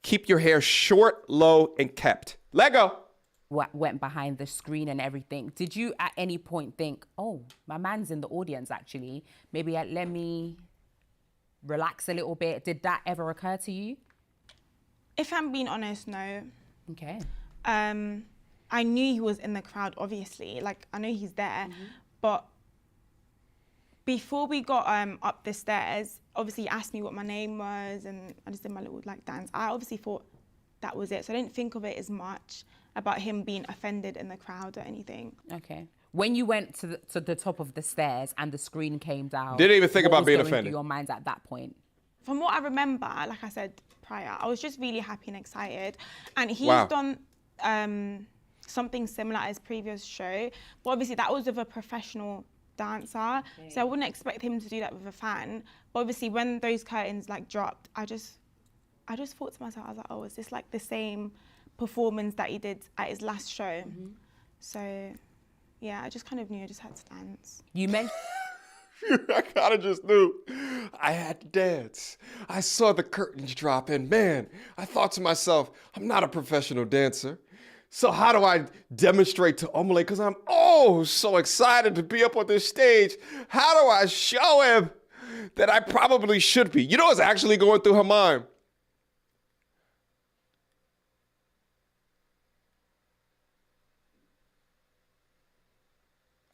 Keep your hair short, low, and kept. Lego. What went behind the screen and everything. Did you at any point think, oh, my man's in the audience actually? Maybe let me relax a little bit. Did that ever occur to you? If I'm being honest, no. Okay. I knew he was in the crowd, obviously. Like, I know he's there. But before we got up the stairs, obviously he asked me what my name was and I just did my little like dance. I obviously thought that was it. So I didn't think of it as much about him being offended in the crowd or anything. Okay. When you went to the top of the stairs and the screen came down, didn't even think what about was being going offended. through your minds at that point? From what I remember, like I said prior, I was just really happy and excited. And he's Wow. done something similar at his previous show. But obviously that was with a professional dancer. So I wouldn't expect him to do that with a fan. But obviously when those curtains like dropped, I just thought to myself, I was like, oh, is this like the same performance that he did at his last show? So yeah, I just kind of knew I just had to dance. You mentioned I kind of just knew I had to dance. I saw the curtains drop and man, I thought to myself, I'm not a professional dancer. So how do I demonstrate to Omah? Because I'm so excited to be up on this stage. How do I show him that I probably should be? You know what's actually going through her mind?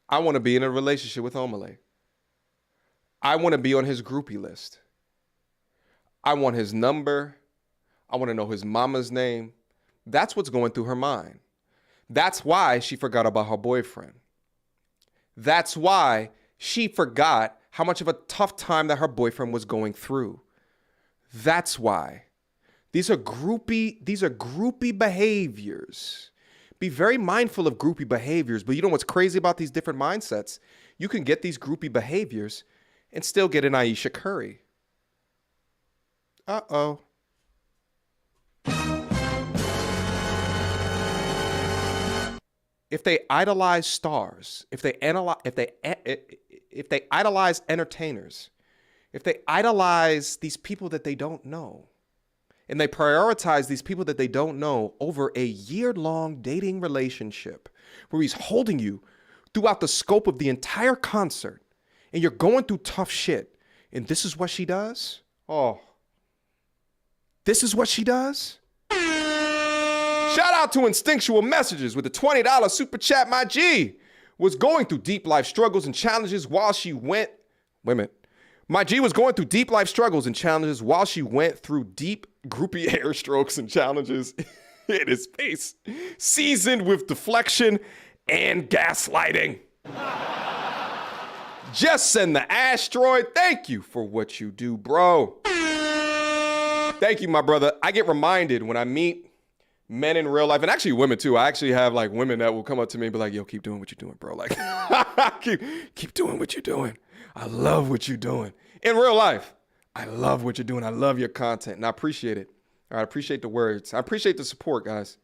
I want to be in a relationship with Omah. I want to be on his groupie list. I want his number. I want to know his mama's name. That's what's going through her mind. That's why she forgot about her boyfriend. That's why she forgot how much of a tough time that her boyfriend was going through. That's why. These are groupie behaviors. Be very mindful of groupie behaviors. But you know what's crazy about these different mindsets? You can get these groupie behaviors and still get an Aisha Curry. Uh-oh. If they idolize stars, if they idolize entertainers, if they idolize these people that they don't know, and they prioritize these people that they don't know over a year-long dating relationship where he's holding you throughout the scope of the entire concert and you're going through tough shit, and this is what she does? Oh, this is what she does? Shout out to Instinctual Messages with the $20 super chat. My G was going through deep life struggles and challenges while she went. Wait a minute. My G was going through deep life struggles and challenges while she went through deep groupie air strokes and challenges in his face, seasoned with deflection and gaslighting. Just send the asteroid. Thank you for what you do, bro. Thank you, my brother. I get reminded when I meet men in real life, and actually women too. I actually have like women that will come up to me and be like, yo, keep doing what you're doing, bro. Like, keep doing what you're doing. I love what you're doing. In real life, I love what you're doing. I love your content, and I appreciate it. All right, I appreciate the words. I appreciate the support, guys.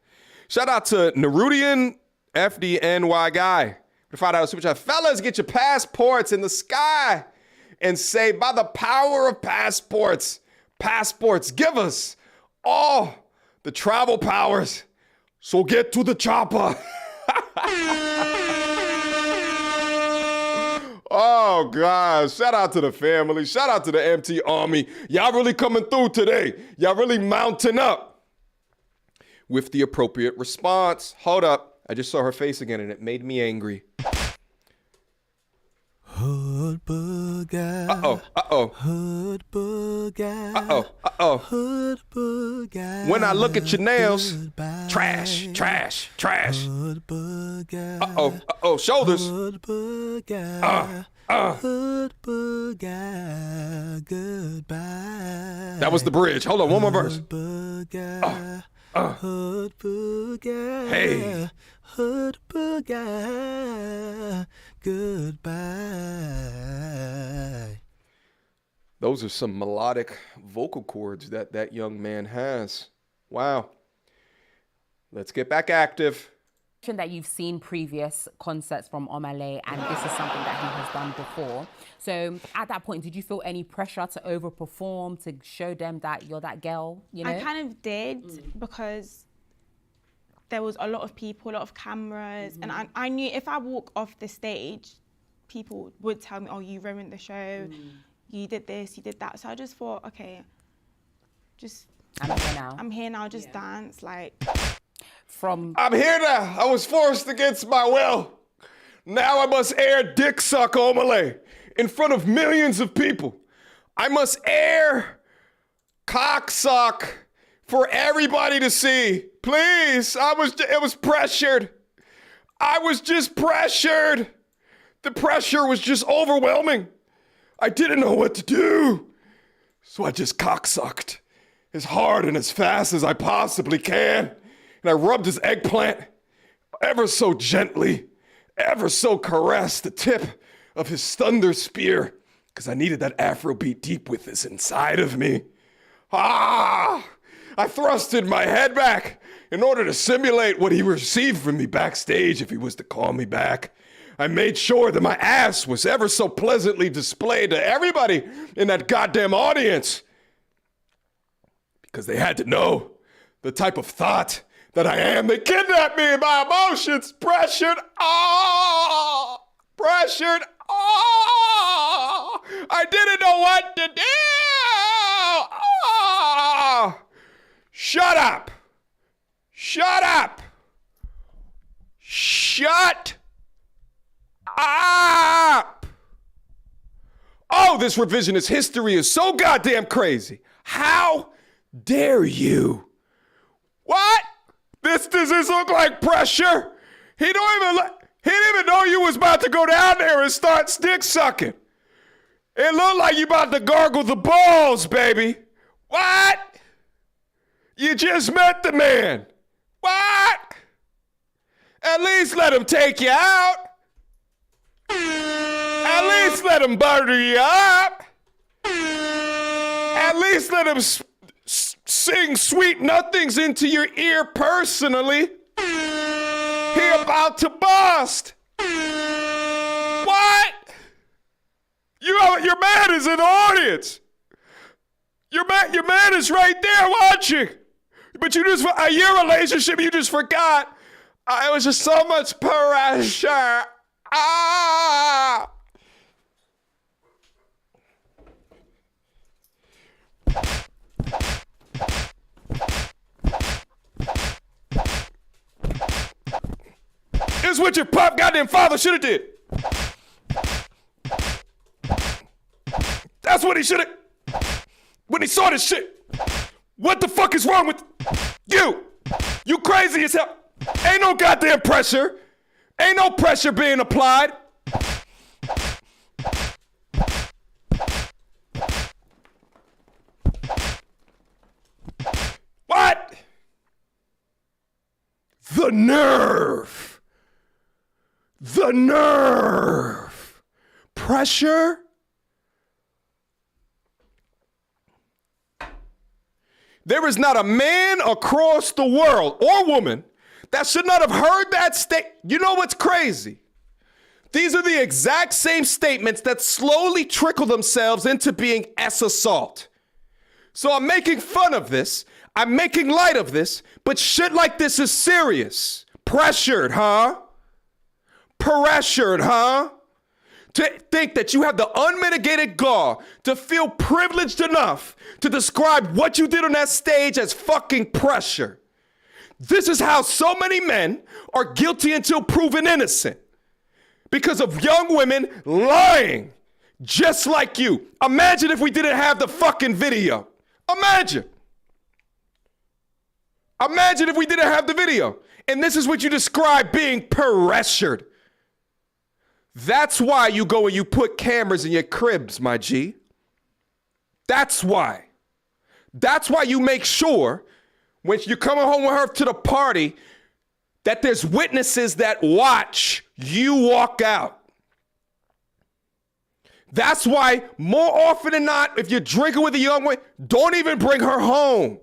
Shout out to Nerudian FDNY guy. The $5 super chat. Fellas, get your passports in the sky and say, by the power of passports, give us all the travel powers. So get to the chopper. Oh, God. Shout out to the family. Shout out to the MT Army. Y'all really coming through today. Y'all really mounting up with the appropriate response. Hold up. I just saw her face again, and it made me angry. Hood booger. Uh-oh. Uh-oh. Hood booger. Uh-oh. Uh-oh. Hood booger. When I look at your nails, Goodbye. trash. Hood booger. Uh-oh. Uh-oh. Shoulders. Hood booger. Hood booger. Goodbye. That was the bridge. Hold on. One more verse. Hood booger. Hood booger. Hey. Hood booger. Goodbye. Those are some melodic vocal cords that young man has. Wow. Let's get back active. That you've seen previous concerts from Omah, and this is something that he has done before. So at that point, did you feel any pressure to overperform, to show them that you're that girl? You know, I kind of did because there was a lot of people, a lot of cameras, and I knew if I walk off the stage, people would tell me, oh, you ruined the show, you did this, you did that. So I just thought, okay, I'm here now, just dance, like. I'm here now. I was forced against my will. Now I must air dick suck Omah in front of millions of people. I must air cock suck for everybody to see. Please. It was pressured. I was just pressured. The pressure was just overwhelming. I didn't know what to do. So I just cocksucked as hard and as fast as I possibly can. And I rubbed his eggplant ever so gently, ever so caressed the tip of his thunder spear, because I needed that Afrobeat deep with this inside of me. I thrusted my head back in order to simulate what he received from me backstage if he was to call me back. I made sure that my ass was ever so pleasantly displayed to everybody in that goddamn audience, because they had to know the type of thought that I am. They kidnapped me in my emotions. Pressured. Pressured. I didn't know what to do. Shut up. Shut up. Shut up. Oh, this revisionist history is so goddamn crazy. How dare you? What? This doesn't look like pressure. He didn't even know you was about to go down there and start stick sucking. It looked like you about to gargle the balls, baby. What? You just met the man. What? At least let him take you out. At least let him butter you up. At least let him sing sweet nothings into your ear personally. He about to bust. What? Your man is in the audience. Your man is right there watching. But a year relationship, you just forgot. It was just so much pressure. Ah. It's what your pop goddamn father should have did. That's what he should have. When he saw this shit. What the fuck is wrong with you? You crazy as hell. Ain't no goddamn pressure. Ain't no pressure being applied. What? The nerve. The nerve. Pressure? There is not a man across the world or woman that should not have heard that You know what's crazy? These are the exact same statements that slowly trickle themselves into being assault. So I'm making fun of this. I'm making light of this, but shit like this is serious. Pressured, huh? Pressured, huh? To think that you have the unmitigated gall to feel privileged enough to describe what you did on that stage as fucking pressure. This is how so many men are guilty until proven innocent. Because of young women lying, just like you. Imagine if we didn't have the fucking video. Imagine. Imagine if we didn't have the video. And this is what you describe being pressured. That's why you go and you put cameras in your cribs, my G. That's why. That's why you make sure when you're coming home with her to the party that there's witnesses that watch you walk out. That's why more often than not, if you're drinking with a young woman, don't even bring her home.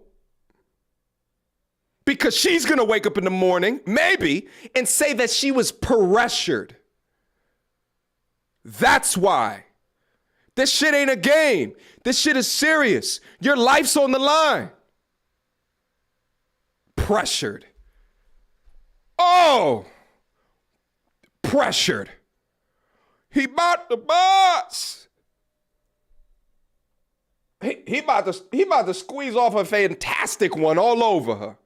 Because she's gonna wake up in the morning, maybe, and say that she was pressured. That's why. This shit ain't a game. This shit is serious. Your life's on the line. Pressured. Oh, pressured. He bought the bus. He about to squeeze off a fantastic one all over her.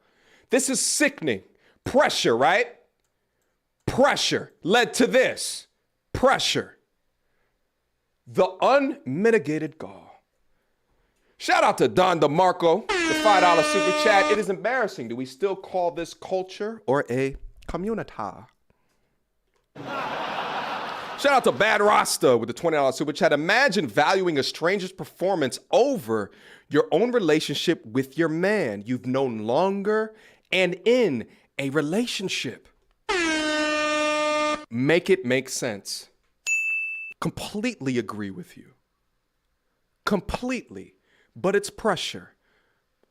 This is sickening. Pressure, right? Pressure led to this. Pressure. The unmitigated gall. Shout out to Don DeMarco, the $5 super chat. It is embarrassing. Do we still call this culture or a community? Shout out to Bad Rasta with the $20 super chat. Imagine valuing a stranger's performance over your own relationship with your man you've known longer and in a relationship. Make it make sense. Completely agree with you. Completely. But it's pressure.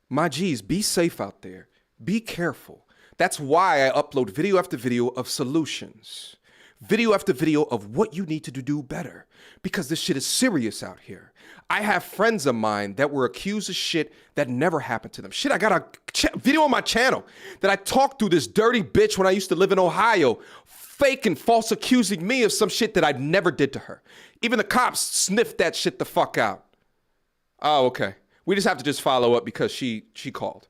My G's, be safe out there. Be careful. That's why I upload video after video of solutions. Video after video of what you need to do better. Because this shit is serious out here. I have friends of mine that were accused of shit that never happened to them. Shit, I got a video on my channel that I talked to this dirty bitch when I used to live in Ohio, fake and false accusing me of some shit that I never did to her. Even the cops sniffed that shit the fuck out. Oh, okay. We just have to just follow up because she called.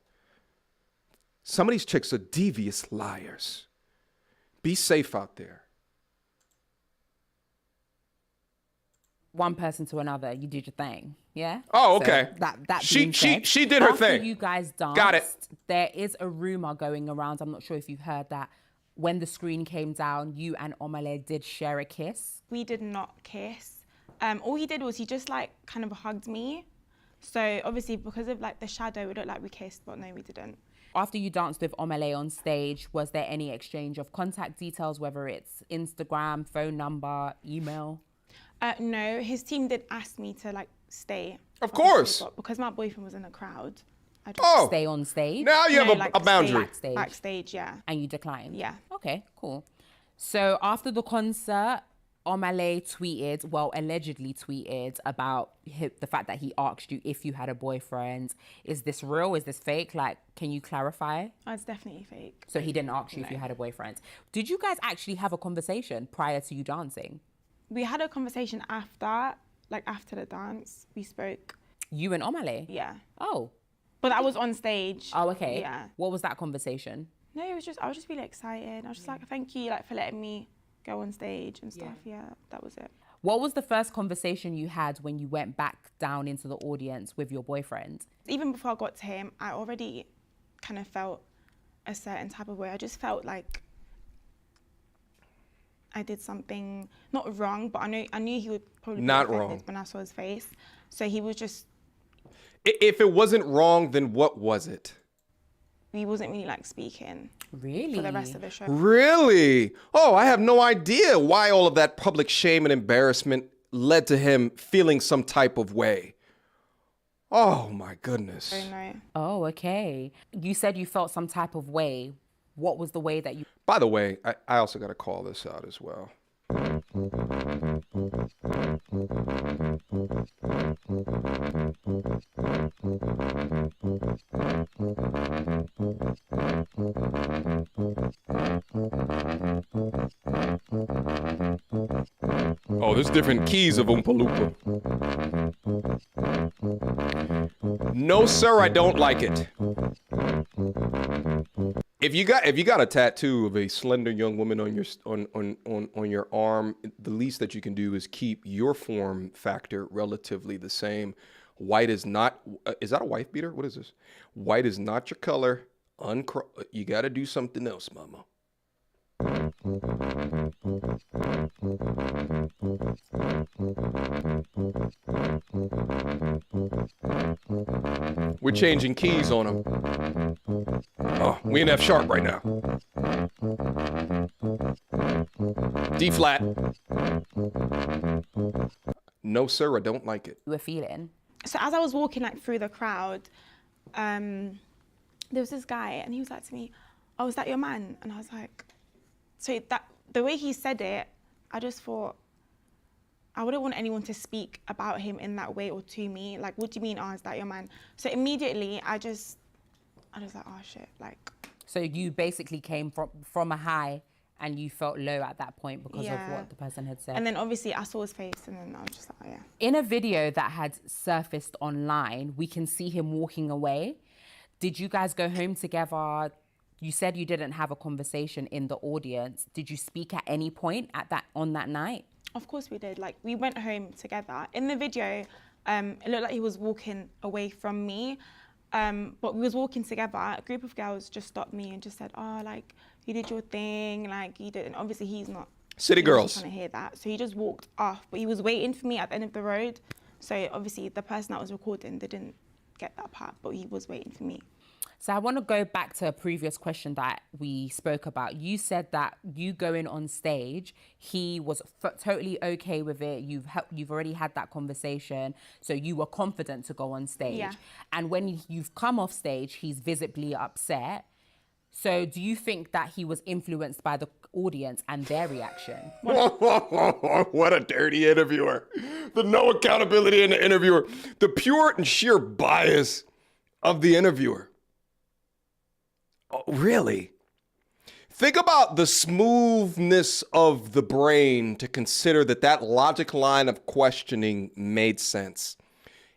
Some of these chicks are devious liars. Be safe out there. one person to another, you did your thing. Yeah. Oh, So okay. that She- being she- said, she did her after thing. you guys danced. Got it. There is a rumor going around. I'm not sure if you've heard that. When the screen came down, you and Omah did share a kiss. We did not kiss. All he did was he just like kind of hugged me. So obviously because of like the shadow, it looked like we kissed, but no, we didn't. After you danced with Omah on stage, was there any exchange of contact details, whether it's Instagram, phone number, email? No, his team did ask me to like stay. Of obviously, course. but because my boyfriend was in the crowd, I just Oh, Stay on stage? now you have No, a, like a boundary. Backstage. backstage, yeah. And you declined? Yeah. Okay, cool. So after the concert, Omah tweeted, well, allegedly tweeted about the fact that he asked you if you had a boyfriend. Is this real? Is this fake? Like, can you clarify? Oh, it's definitely fake. So he didn't ask you if you had a boyfriend. Did you guys actually have a conversation prior to you dancing? We had a conversation after, like after the dance, we spoke. You and Omah? Yeah. Oh. But I was on stage. Oh, okay. Yeah. What was that conversation? No, it was just, I was just really excited. I was just like, thank you like for letting me go on stage and stuff. Yeah, that was it. What was the first conversation you had when you went back down into the audience with your boyfriend? Even before I got to him, I already kind of felt a certain type of way. I just felt like I did something not wrong, but I knew he would probably be Not offended wrong. when I saw his face. So he was just, If it wasn't wrong, then what was it? he wasn't really like speaking Really? for the rest of the show. Really? Oh, I have no idea why all of that public shame and embarrassment led to him feeling some type of way. Oh my goodness. So no. Oh, okay. You said you felt some type of way. What was the way that you... By the way, I also got to call this out as well. Oh, there's different keys of Oompa Loompa. No, sir, I don't like it. If you got a tattoo of a slender young woman on your arm, the least that you can do is keep your form factor relatively the same. White is not. Is that a wife beater? What is this? White is not your color. You got to do something else, mama. We're changing keys on them. Oh, we in F sharp right now. D flat. No, sir, I don't like it. were feeling? So as I was walking like through the crowd, there was this guy and he was like to me, "Oh, is that your man?" And I was like, so that the way he said it, I just thought, I wouldn't want anyone to speak about him in that way or to me. Like, what do you mean, oh, is that your man? So immediately I was like, oh shit, like. So you basically came from a high and you felt low at that point because of Yeah. what the person had said. And then obviously I saw his face and then I was just like, oh yeah. In a video that had surfaced online, we can see him walking away. Did you guys go home together? You said you didn't have a conversation in the audience. Did you speak at any point on that night? Of course we did. Like, we went home together. In the video, it looked like he was walking away from me, but we was walking together. A group of girls just stopped me and just said, "Oh, like, you did your thing, like, you did." And obviously he's not. City he wasn't girls. trying to hear that, so he just walked off. But he was waiting for me at the end of the road. So obviously the person that was recording, they didn't get that part, but he was waiting for me. So I want to go back to a previous question that we spoke about. You said that you going on stage, he was totally okay with it. You've already had that conversation, so you were confident to go on stage. Yeah. And when you've come off stage, he's visibly upset. So do you think that he was influenced by the audience and their reaction? What a dirty interviewer. The no accountability in the interviewer. The pure and sheer bias of the interviewer. Oh, really? Think about the smoothness of the brain to consider that logic line of questioning made sense.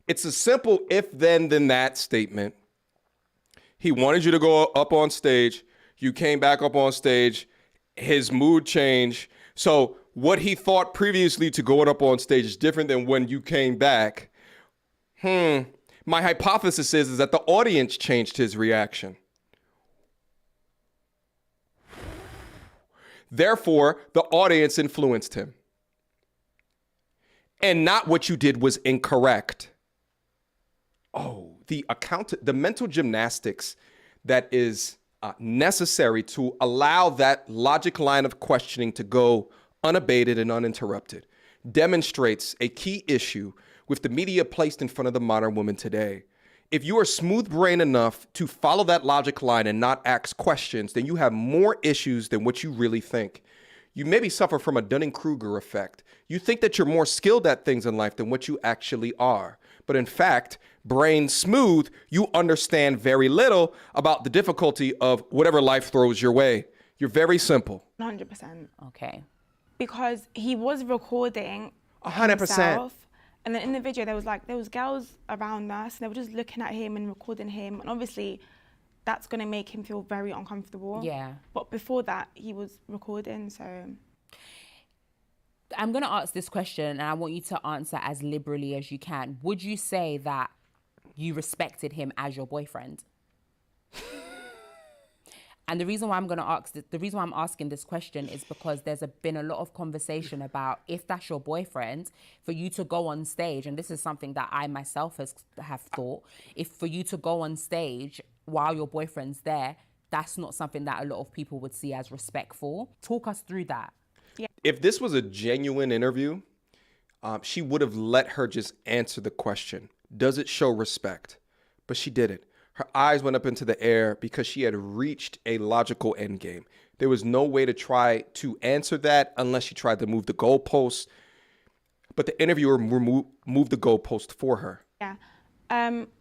It's a simple if then that statement. He wanted you to go up on stage. You came back up on stage. His mood changed. So what he thought previously to going up on stage is different than when you came back. My hypothesis is that the audience changed his reaction. Therefore, the audience influenced him. And not what you did was incorrect. Oh, the mental gymnastics that is necessary to allow that logic line of questioning to go unabated and uninterrupted demonstrates a key issue with the media placed in front of the modern woman today. If you are smooth-brained enough to follow that logic line and not ask questions, then you have more issues than what you really think. You maybe suffer from a Dunning-Kruger effect. You think that you're more skilled at things in life than what you actually are. But in fact, brain smooth, you understand very little about the difficulty of whatever life throws your way. You're very simple. 100%. Okay. Because he was recording 100%. himself, and then in the video there was girls around us and they were just looking at him and recording him, and obviously that's going to make him feel very uncomfortable. Yeah. But before that he was recording, so I'm going to ask this question and I want you to answer as liberally as you can. Would you say that you respected him as your boyfriend? And the reason why I'm asking this question is because there's been a lot of conversation about if that's your boyfriend, for you to go on stage, and this is something that I myself have thought, if for you to go on stage while your boyfriend's there, that's not something that a lot of people would see as respectful. Talk us through that. If this was a genuine interview, she would have let her just answer the question. Does it show respect? But she didn't. Her eyes went up into the air because she had reached a logical end game. There was no way to try to answer that unless she tried to move the goalposts. But the interviewer moved the goalpost for her. yeah.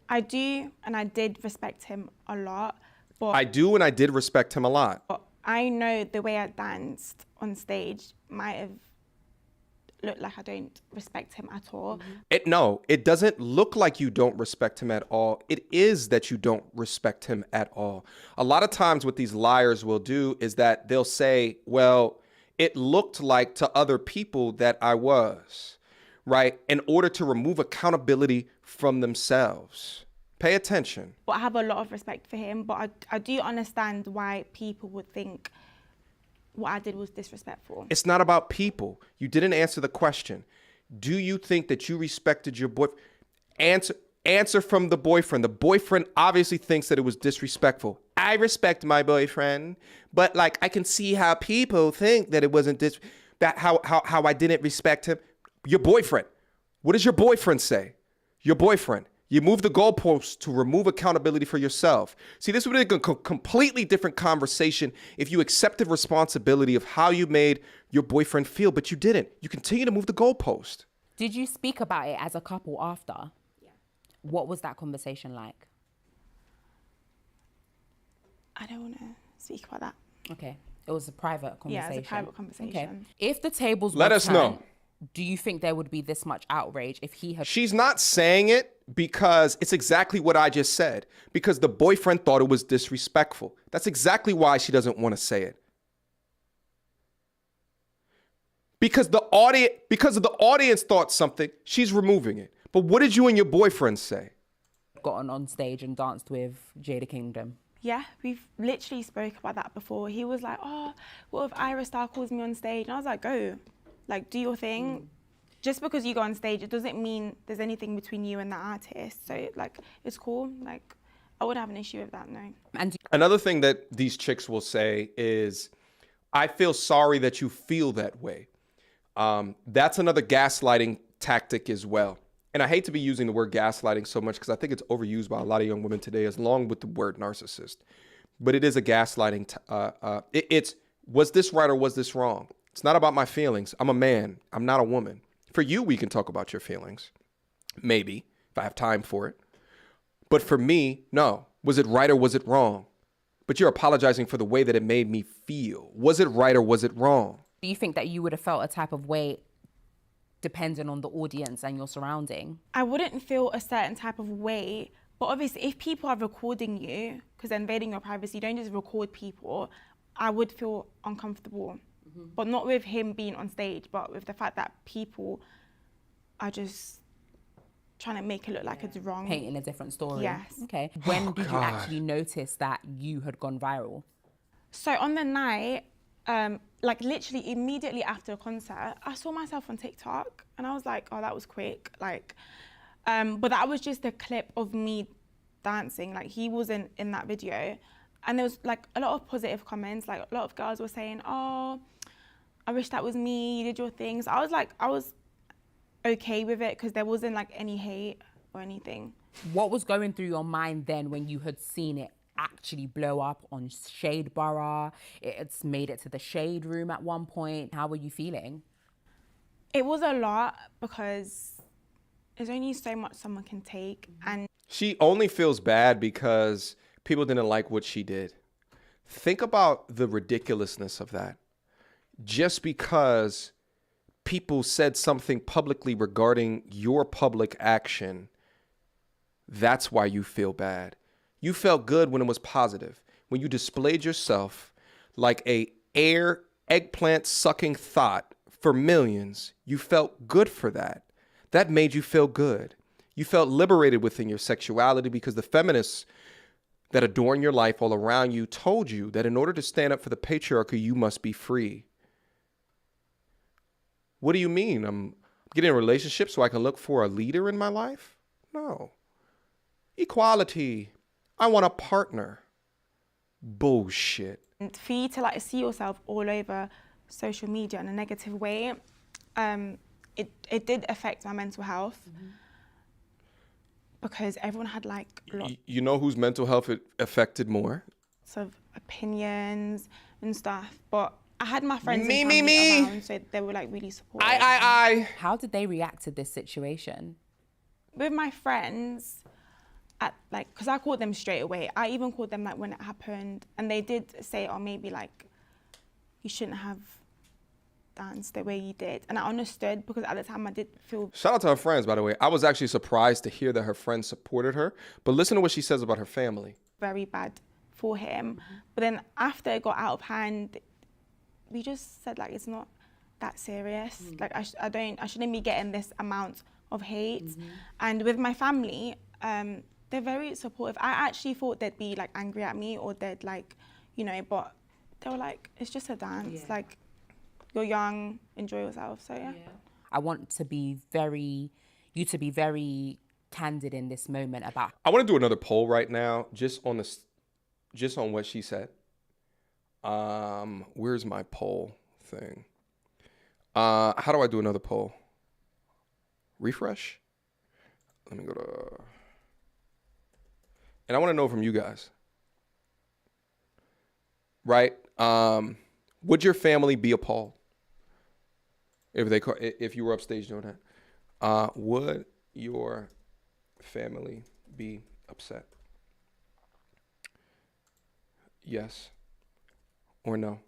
I do and I did respect him a lot, but I do and I did respect him a lot. I know the way I danced on stage might have looked like I don't respect him at all. No, it doesn't look like you don't respect him at all. It is that you don't respect him at all. A lot of times what these liars will do is that they'll say, well, it looked like to other people that I was, right? In order to remove accountability from themselves. Pay attention. But I have a lot of respect for him, but I do understand why people would think what I did was disrespectful. It's not about people. You didn't answer the question. Do you think that you respected your boyfriend? Answer from the boyfriend. The boyfriend obviously thinks that it was disrespectful. I respect my boyfriend, but like I can see how people think that it wasn't how I didn't respect him. Your boyfriend. What does your boyfriend say? Your boyfriend. You move the goalposts to remove accountability for yourself. See, this would be a completely different conversation if you accepted responsibility of how you made your boyfriend feel, but you didn't. You continue to move the goalpost. Did you speak about it as a couple after? Yeah. What was that conversation like? I don't want to speak about that. Okay. It was a private conversation. Yeah, it was a private conversation. Okay. If the tables Let were us turned, know. do you think there would be this much outrage if he had... She's not saying it because it's exactly what I just said. Because the boyfriend thought it was disrespectful. That's exactly why she doesn't want to say it. Because the audience thought something, she's removing it. But what did you and your boyfriend say? gotten on stage and danced with Jada Kingdom? Yeah, we've literally spoke about that before. He was like, oh, what if Ira Star calls me on stage? And I was like, go, like, do your thing. Just because you go on stage, it doesn't mean there's anything between you and the artist. So, like, it's cool. Like, I wouldn't have an issue with that, no. And Another thing that these chicks will say is, I feel sorry that you feel that way. That's another gaslighting tactic as well. And I hate to be using the word gaslighting so much because I think it's overused by a lot of young women today, as long with the word narcissist. But it is a gaslighting. It's was this right or was this wrong? It's not about my feelings. I'm a man. I'm not a woman. For you, we can talk about your feelings. Maybe, if I have time for it. But for me, no. Was it right or was it wrong? But you're apologizing for the way that it made me feel. Was it right or was it wrong? do you think that you would have felt a type of way depending on the audience and your surrounding? I wouldn't feel a certain type of way, but obviously if people are recording you, because they're invading your privacy, you don't just record people, I would feel uncomfortable. but not with him being on stage, but with the fact that people are just trying to make it look like it's wrong. Painting a different story. Yes. Okay. When did you God. actually notice that you had gone viral? So on the night, like literally immediately after the concert, I saw myself on TikTok and I was like, oh, that was quick. Like, but that was just a clip of me dancing. Like he wasn't in that video. And there was like a lot of positive comments. Like a lot of girls were saying, oh, I wish that was me, you did your things. I was okay with it because there wasn't like any hate or anything. What was going through your mind then when you had seen it actually blow up on Shade Borough? It's made it to the Shade Room at one point. How were you feeling? It was a lot because there's only so much someone can take. And She only feels bad because people didn't like what she did. Think about the ridiculousness of that. Just because people said something publicly regarding your public action, that's why you feel bad. You felt good when it was positive. When you displayed yourself like a eggplant sucking thought for millions, you felt good for that. That made you feel good. You felt liberated within your sexuality because the feminists that adorn your life all around you told you that in order to stand up for the patriarchy, you must be free. What do you mean? I'm getting in a relationship so I can look for a leader in my life? No. Equality. I want a partner. Bullshit. And for you to like see yourself all over social media in a negative way, it did affect my mental health because everyone had like lots You know whose mental health it affected more? of opinions and stuff. But I had my friends Me, and me, family me. around, so they were like really supportive. I. How did they react to this situation? With my friends, because I called them straight away. I even called them like when it happened, and they did say, "Oh, maybe like you shouldn't have danced the way you did." And I understood because at the time I did feel Shout out to her friends, by the way. I was actually surprised to hear that her friends supported her. But listen to what she says about her family. very bad for him. But then after it got out of hand, we just said like it's not that serious. Like I shouldn't be getting this amount of hate. And with my family, they're very supportive. I actually thought they'd be like angry at me or they'd like, but they were like, it's just a dance. Like you're young, enjoy yourself. So yeah. I want to be you to be very candid in this moment about. I want to do another poll right now, just on what she said. Where's my poll thing? How do I do another poll? Refresh. Let me go to. And I want to know from you guys. Right? Would your family be appalled if you were upstage doing that? Would your family be upset? Yes or no?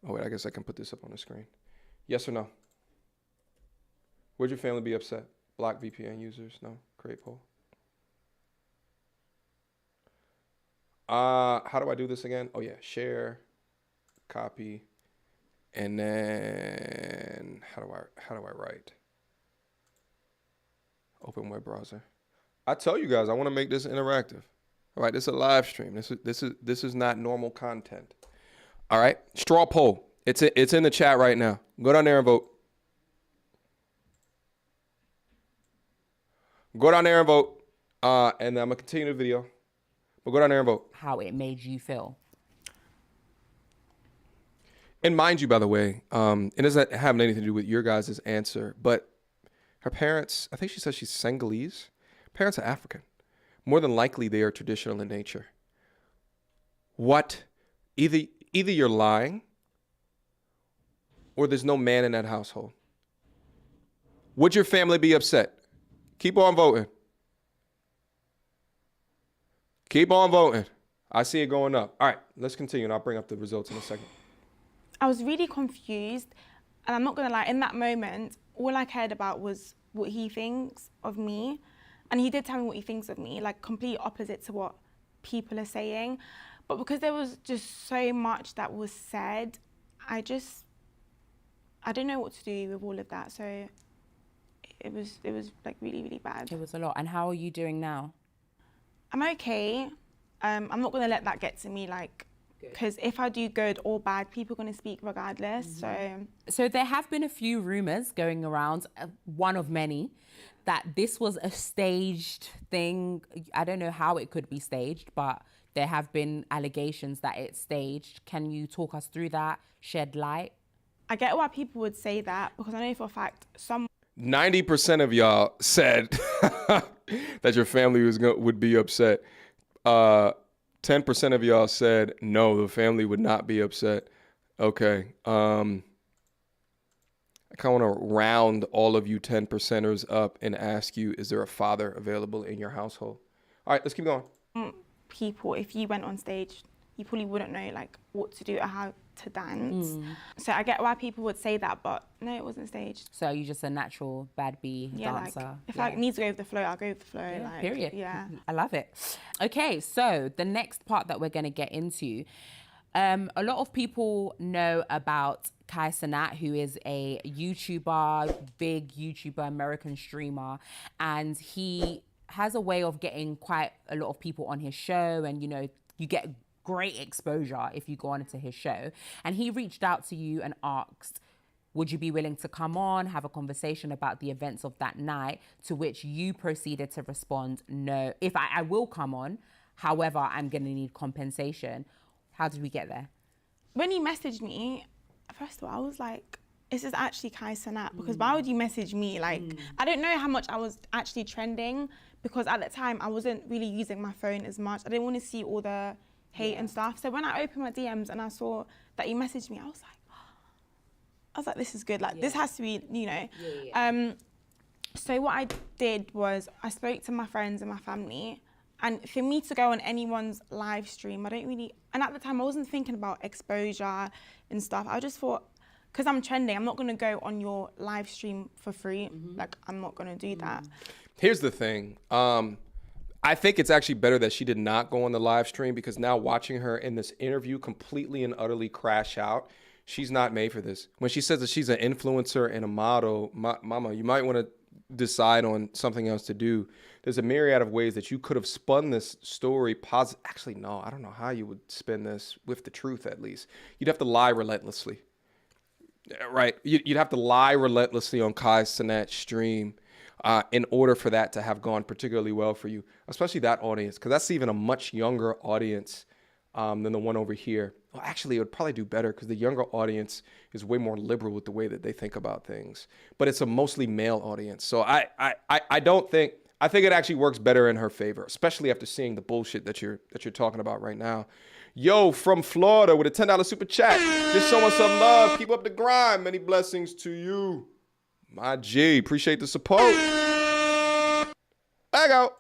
Oh wait, I guess I can put this up on the screen. Yes or no? Would your family be upset? Block VPN users? No? Create poll. How do I do this again? Oh yeah, share, copy, and then how do I write? Open web browser. I tell you guys, I want to make this interactive. All right, this is a live stream. This is not normal content. All right, straw poll. It's in the chat right now. Go down there and vote. Go down there and vote. And I'm gonna continue the video. But go down there and vote. How it made you feel. And mind you, by the way, it doesn't have anything to do with your guys' answer, but her parents, I think she says she's Senegalese. Parents are African. More than likely, they are traditional in nature. What? Either you're lying or there's no man in that household. Would your family be upset? Keep on voting. Keep on voting. I see it going up. All right, let's continue, and I'll bring up the results in a second. I was really confused, and I'm not gonna lie, in that moment, all I cared about was what he thinks of me. And he did tell me what he thinks of me, like complete opposite to what people are saying. But because there was just so much that was said, I didn't know what to do with all of that. So it was like really, really bad. It was a lot. And how are you doing now? I'm okay. I'm not gonna let that get to me, like, because if I do good or bad, people are gonna speak regardless. So there have been a few rumors going around, one of many, that this was a staged thing. I don't know how it could be staged, but there have been allegations that it's staged. Can you talk us through that, shed light? I get why people would say that, because I know for a fact 90% of y'all said that your family would be upset. 10% of y'all said no, the family would not be upset. Okay. I kind of want to round all of you 10%ers up and ask you, is there a father available in your household? All right, let's keep going. people, if you went on stage, you probably wouldn't know like what to do or how to dance. So I get why people would say that, but no, it wasn't staged. So you're just a natural bad bee dancer. Like, if I need to go with the flow, I'll go with the flow. Yeah, like, period. Yeah. I love it. Okay, so the next part that we're going to get into, a lot of people know about Cashapp, who is a YouTuber, big YouTuber, American streamer, and he has a way of getting quite a lot of people on his show, and you know, you get great exposure if you go on to his show. And he reached out to you and asked, would you be willing to come on, have a conversation about the events of that night? To which you proceeded to respond, no, if I will come on, however, I'm going to need compensation. How did we get there? When he messaged me, first of all, I was like, this is actually Cashapp, because why would you message me? Like, I don't know how much I was actually trending, because at that time I wasn't really using my phone as much. I didn't want to see all the hate and stuff. So when I opened my DMs and I saw that he messaged me, I was like, this is good. Like, this has to be, you know. So what I did was I spoke to my friends and my family, and for me to go on anyone's live stream, I don't really, and at the time I wasn't thinking about exposure and stuff. I just thought, because I'm trending, I'm not going to go on your live stream for free. Like, I'm not going to do that. Here's the thing. I think it's actually better that she did not go on the live stream, because now watching her in this interview completely and utterly crash out, she's not made for this. When she says that she's an influencer and a model, mama, you might want to decide on something else to do. There's a myriad of ways that you could have spun this story positive. Actually, no, I don't know how you would spin this with the truth, at least. You'd have to lie relentlessly. Right? You'd have to lie relentlessly on Cashapp's stream in order for that to have gone particularly well for you, especially that audience, because that's even a much younger audience than the one over here. Well, actually, it would probably do better, because the younger audience is way more liberal with the way that they think about things. But it's a mostly male audience. So I think it actually works better in her favor, especially after seeing the bullshit that you're talking about right now. Yo, from Florida with a $10 super chat. Just showing some love. Keep up the grind. Many blessings to you. My G. Appreciate the support. Back out.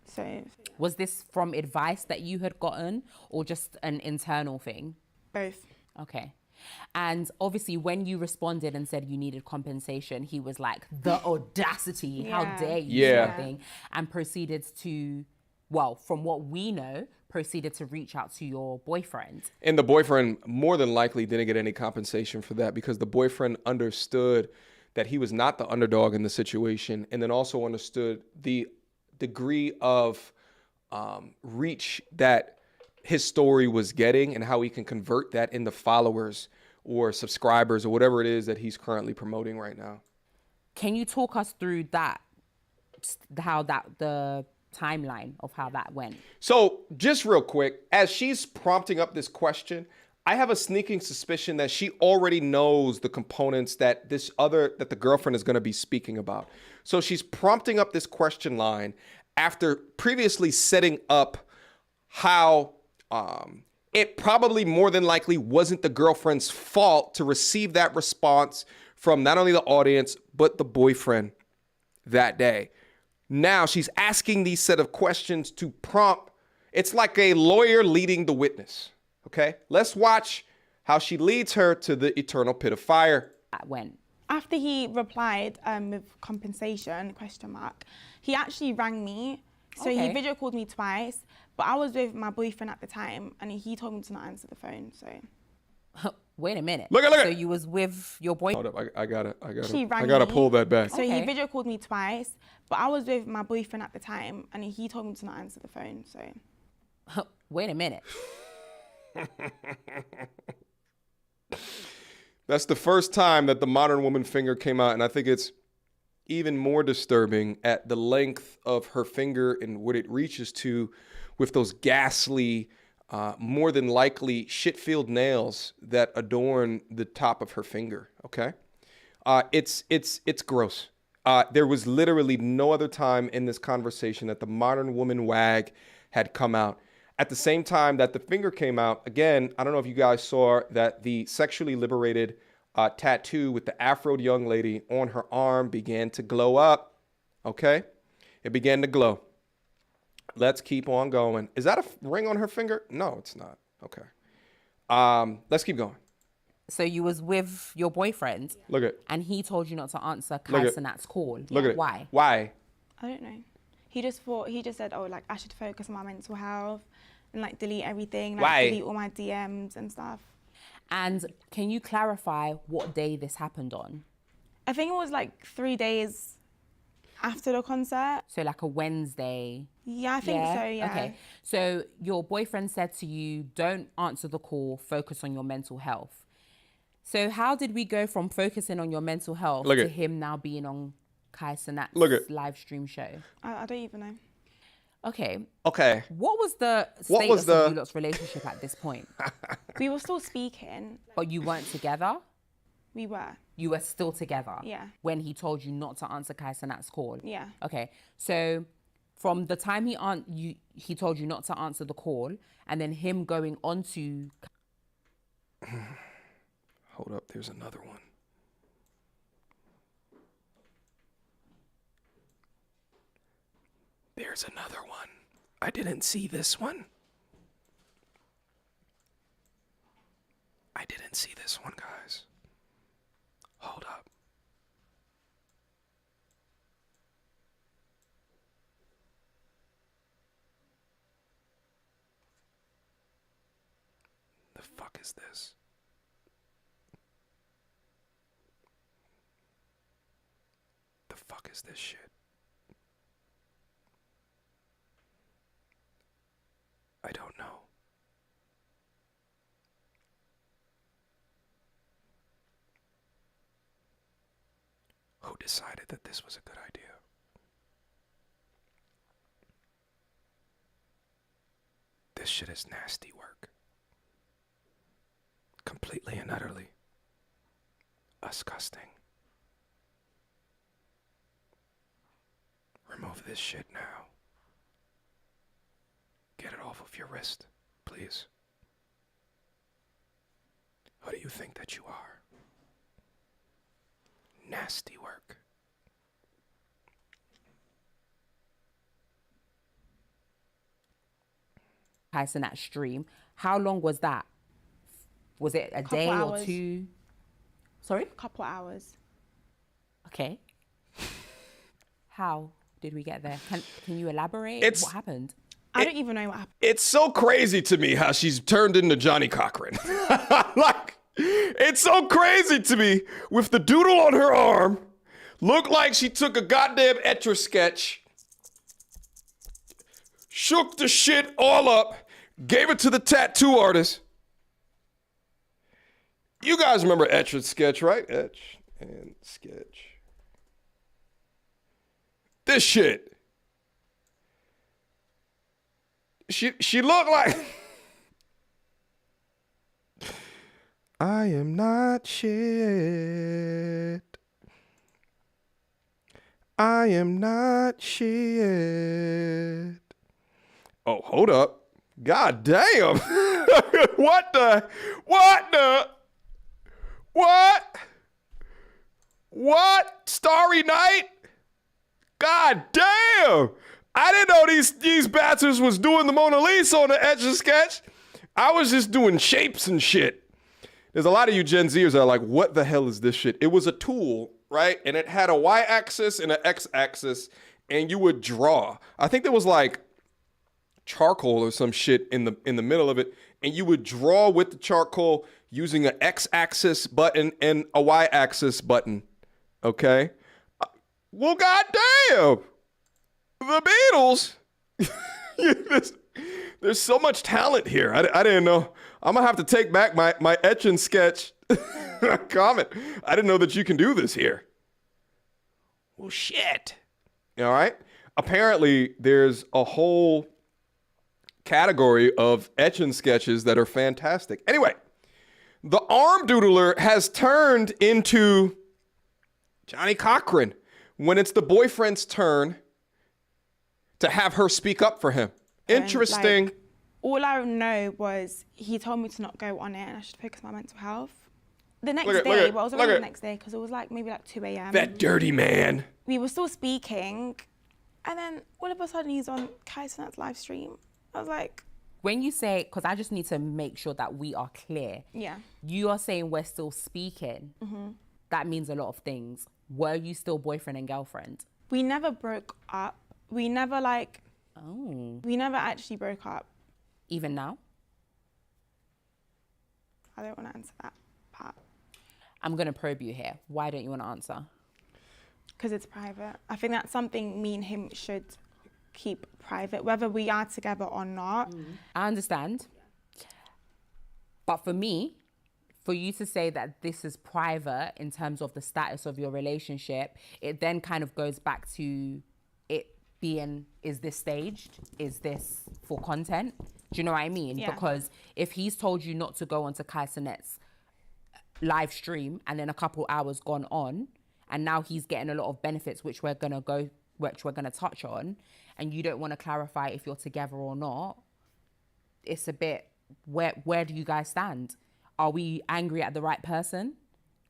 So Was this from advice that you had gotten, or just an internal thing? both. Okay. And obviously when you responded and said you needed compensation, he was like, the audacity, how Yeah. dare you, Yeah. sort of thing, and proceeded to, well, from what we know, proceeded to reach out to your boyfriend. And the boyfriend more than likely didn't get any compensation for that, because the boyfriend understood that he was not the underdog in the situation, and then also understood the degree of reach that his story was getting and how he can convert that into followers or subscribers or whatever it is that he's currently promoting right now. Can you talk us through that, the timeline of how that went? So just real quick, as she's prompting up this question, I have a sneaking suspicion that she already knows the components that the girlfriend is going to be speaking about. So she's prompting up this question line after previously setting up how it probably more than likely wasn't the girlfriend's fault to receive that response from not only the audience, but the boyfriend that day. Now she's asking these set of questions to prompt. It's like a lawyer leading the witness. Okay, let's watch how she leads her to the eternal pit of fire. That went. After he replied with compensation, he actually rang me. So Okay. he video called me twice, But I was with my boyfriend at the time, and he told me to not answer the phone. So Wait a minute. Look at. So you was with your boyfriend. Hold up, I gotta She rang me. pull that back. So he Okay. video called me twice, but I was with my boyfriend at the time, and he told me to not answer the phone. So Wait a minute. That's the first time that the modern woman finger came out, and I think it's even more disturbing at the length of her finger and what it reaches to with those ghastly, more than likely shit-filled nails that adorn the top of her finger, okay? It's gross. There was literally no other time in this conversation that the modern woman wag had come out. At the same time that the finger came out, again, I don't know if you guys saw that the sexually liberated tattoo with the afroed young lady on her arm began to glow up, okay? It began to glow. Let's keep on going. Is that a ring on her finger? No, it's not. Okay. Let's keep going. Oh. So you was with your boyfriend. Look at. And he told you not to answer Look Kai at- Sanat's call. Look at it. Why? Why? I don't know. He just said, oh, like I should focus on my mental health and like delete everything, like Why? delete all my DMs and stuff. And can you clarify what day this happened on? I think it was like 3 days after the concert. So like a Wednesday. Yeah, I think so, yeah. Okay. So your boyfriend said to you, don't answer the call, focus on your mental health. So how did we go from focusing on your mental health Look to at- him now being on Kai Look Sanat's at- live stream show? I don't even know. Okay. Okay. What was the What status was the- of you lot's relationship at this point? We were still speaking. But you weren't together? We were. You were still together? Yeah. When he told you not to answer Kai Sanat's call? Yeah. Okay. So from the time he told you not to answer the call and then him going on to... Hold up, there's another one. There's another one. I didn't see this one. I didn't see this one, guys. Hold up. The fuck is this? The fuck is this shit? I don't know. Who decided that this was a good idea? This shit is nasty work. Completely and utterly disgusting. Remove this shit now. Get it off of your wrist, please. Who do you think that you are? Nasty work. Kai Sanat stream. How long was that? Was it a day or hours. two? Sorry? Couple hours. Okay. How did we get there? Can you elaborate? It's- What happened? I don't even know what happened. It's so crazy to me how she's turned into Johnny Cochran. Like, it's so crazy to me with the doodle on her arm. Looked like she took a goddamn Etch-a-Sketch, shook the shit all up, gave it to the tattoo artist. You guys remember Etch-a-Sketch, right? Etch and Sketch. This shit. She looked like I am not shit. I am not shit. Oh, hold up. God damn. What? Starry Night? God damn. I didn't know these bastards was doing the Mona Lisa on the Etch-a-Sketch. I was just doing shapes and shit. There's a lot of you Gen Zers that are like, what the hell is this shit? It was a tool, right? And it had a Y-axis and an X-axis, and you would draw. I think there was like charcoal or some shit in the middle of it, and you would draw with the charcoal using an X-axis button and a Y-axis button. Okay? Well, goddamn! The Beatles! There's so much talent here. I didn't know. I'm gonna have to take back my etch and sketch comment. I didn't know that you can do this here. Well, shit. All right? Apparently, there's a whole category of etch and sketches that are fantastic. Anyway, the arm doodler has turned into Johnny Cochran when it's the boyfriend's turn to have her speak up for him. Interesting. Like, all I know was he told me to not go on it and I should focus on my mental health. The next day, well, it was already the next day because it was like maybe like 2 a.m. That dirty man. We were still speaking and then all of a sudden he's on Cashapp's live stream. I was like... When you say, because I just need to make sure that we are clear. Yeah. You are saying we're still speaking. Mm-hmm. That means a lot of things. Were you still boyfriend and girlfriend? We never broke up. We never like... Oh. We never actually broke up. Even now? I don't want to answer that part. I'm going to probe you here. Why don't you want to answer? Because it's private. I think that's something me and him should keep private, whether we are together or not. I understand. But for me, for you to say that this is private in terms of the status of your relationship, it then kind of goes back to it being, is this staged? Is this for content? Do you know what I mean? Yeah. Because if he's told you not to go onto Cashapp's live stream and then a couple hours gone on, and now he's getting a lot of benefits, which we're gonna touch on, and you don't want to clarify if you're together or not, it's a bit, where do you guys stand? Are we angry at the right person?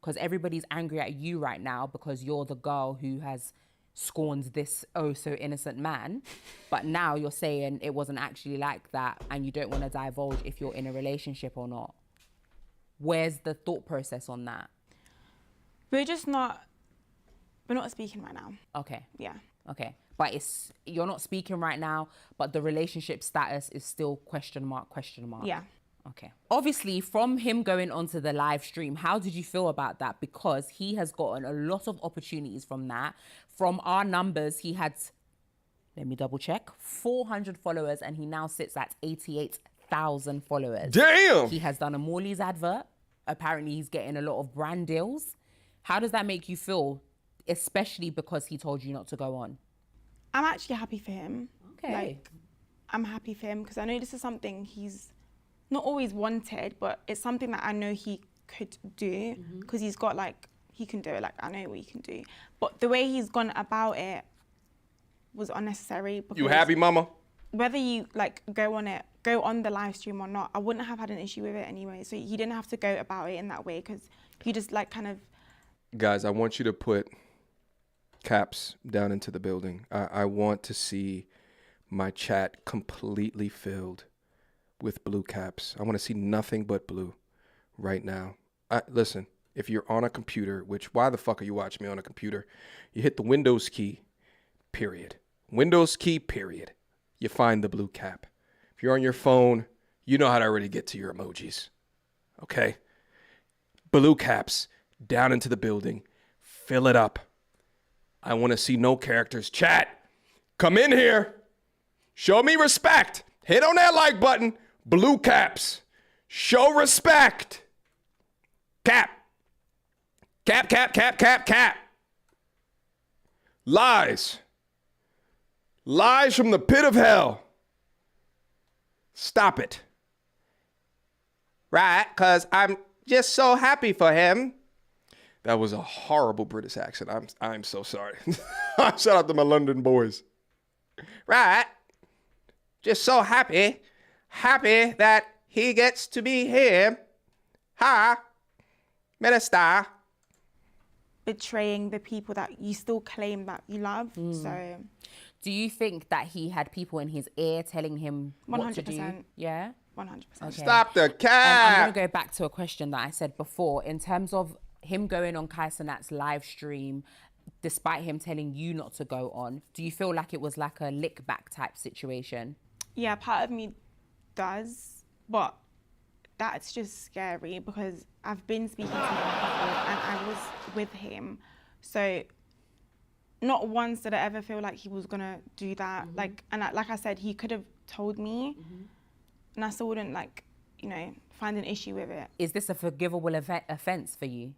Because everybody's angry at you right now because you're the girl who has scorned this oh so innocent man, but now you're saying it wasn't actually like that and you don't want to divulge if you're in a relationship or not. Where's the thought process on that? We're not speaking right now. Okay. Yeah. Okay. But you're not speaking right now, but the relationship status is still question mark. Yeah. Okay. Obviously, from him going onto the live stream, how did you feel about that? Because he has gotten a lot of opportunities from that. From our numbers, he had, let me double check, 400 followers, and he now sits at 88,000 followers. Damn! He has done a Morley's advert. Apparently, he's getting a lot of brand deals. How does that make you feel, especially because he told you not to go on? I'm actually happy for him. Okay. Like, I'm happy for him because I know this is something he's not always wanted, but it's something that I know he could do because he's got like, he can do it. Like, I know what he can do. But the way he's gone about it was unnecessary. Because You happy, mama? whether you like go on the live stream or not, I wouldn't have had an issue with it anyway. So he didn't have to go about it in that way because he just like kind of... Guys, I want you to put caps down into the building. I want to see my chat completely filled with blue caps. I want to see nothing but blue right now. Listen, if you're on a computer, which why the fuck are you watching me on a computer? You hit the Windows key, period. Windows key, period. You find the blue cap. If you're on your phone, you know how to already get to your emojis. Okay? Blue caps down into the building. Fill it up. I want to see no characters. Chat, come in here. Show me respect. Hit on that like button. Blue caps. Show respect. Cap. Cap, cap, cap, cap, cap. Lies. Lies from the pit of hell. Stop it. Right, because I'm just so happy for him. That was a horrible British accent. I'm so sorry. Shout out to my London boys. Right. Just so happy. Happy that he gets to be here. Ha. Minister. betraying the people that you still claim that you love. So Do you think that he had people in his ear telling him what to do? 100%. Yeah? 100%. Okay. Stop the I'm cap. going to go back to a question that I said before. In terms of him going on Cashapp's live stream, despite him telling you not to go on, do you feel like it was like a lick back type situation? Yeah, part of me does, but that's just scary because I've been speaking to him before and I was with him. So not once did I ever feel like he was gonna do that. Like I said, he could have told me and I still wouldn't find an issue with it. Is this a forgivable offence for you?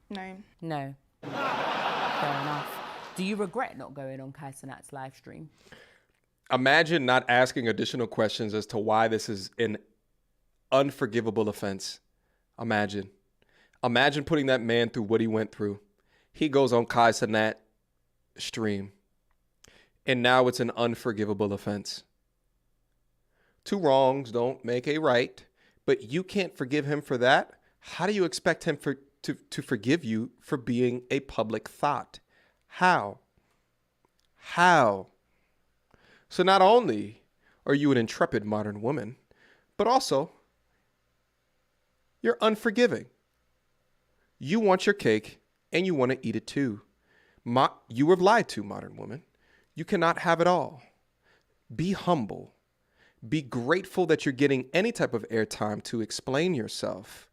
No. No. Fair enough. Do you regret not going on Cashapp's live stream? Imagine not asking additional questions as to why this is an unforgivable offense. Imagine putting that man through what he went through. He goes on Cashapp stream, and now it's an unforgivable offense. Two wrongs don't make a right, but you can't forgive him for that. How do you expect him to forgive you for being a public thought? How? So not only are you an intrepid modern woman, but also you're unforgiving. You want your cake and you want to eat it too. You were lied to, modern woman. You cannot have it all. Be humble. Be grateful that you're getting any type of airtime to explain yourself.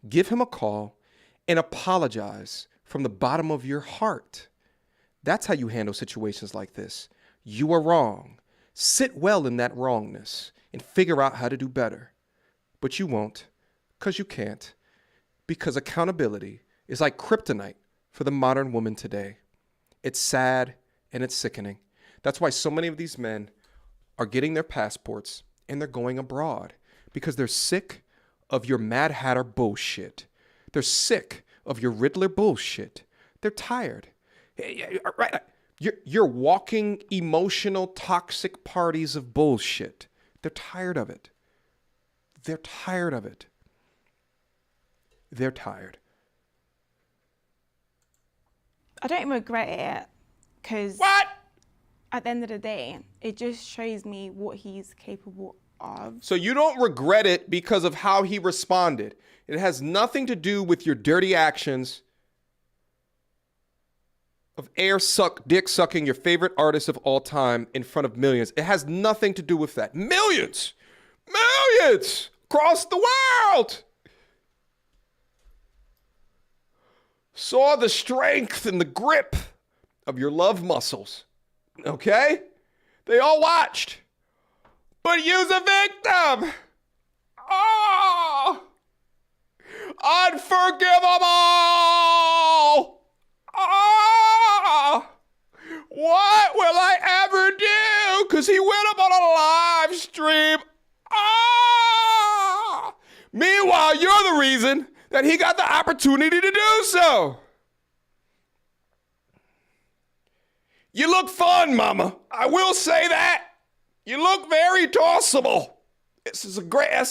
Give him a call and apologize from the bottom of your heart. That's how you handle situations like this. You are wrong. Sit well in that wrongness and figure out how to do better. But you won't, because you can't. Because accountability is like kryptonite for the modern woman today. It's sad and it's sickening. That's why so many of these men are getting their passports and they're going abroad because they're sick of your Mad Hatter bullshit. They're sick of your Riddler bullshit. They're tired. Right. You're walking emotional toxic parties of bullshit. They're tired of it. They're tired of it. They're tired. I don't regret it because What? at the end of the day, it just shows me what he's capable of. So you don't regret it because of how he responded. It has nothing to do with your dirty actions of dick sucking your favorite artist of all time in front of millions. It has nothing to do with that. Millions across the world saw the strength and the grip of your love muscles. Okay? They all watched. But you's a victim. Oh! Unforgivable! Oh! What will I ever do? Because he went up on a live stream. Oh! Meanwhile, you're the reason that he got the opportunity to do so. You look fun, mama. I will say that. You look very tossable. That's a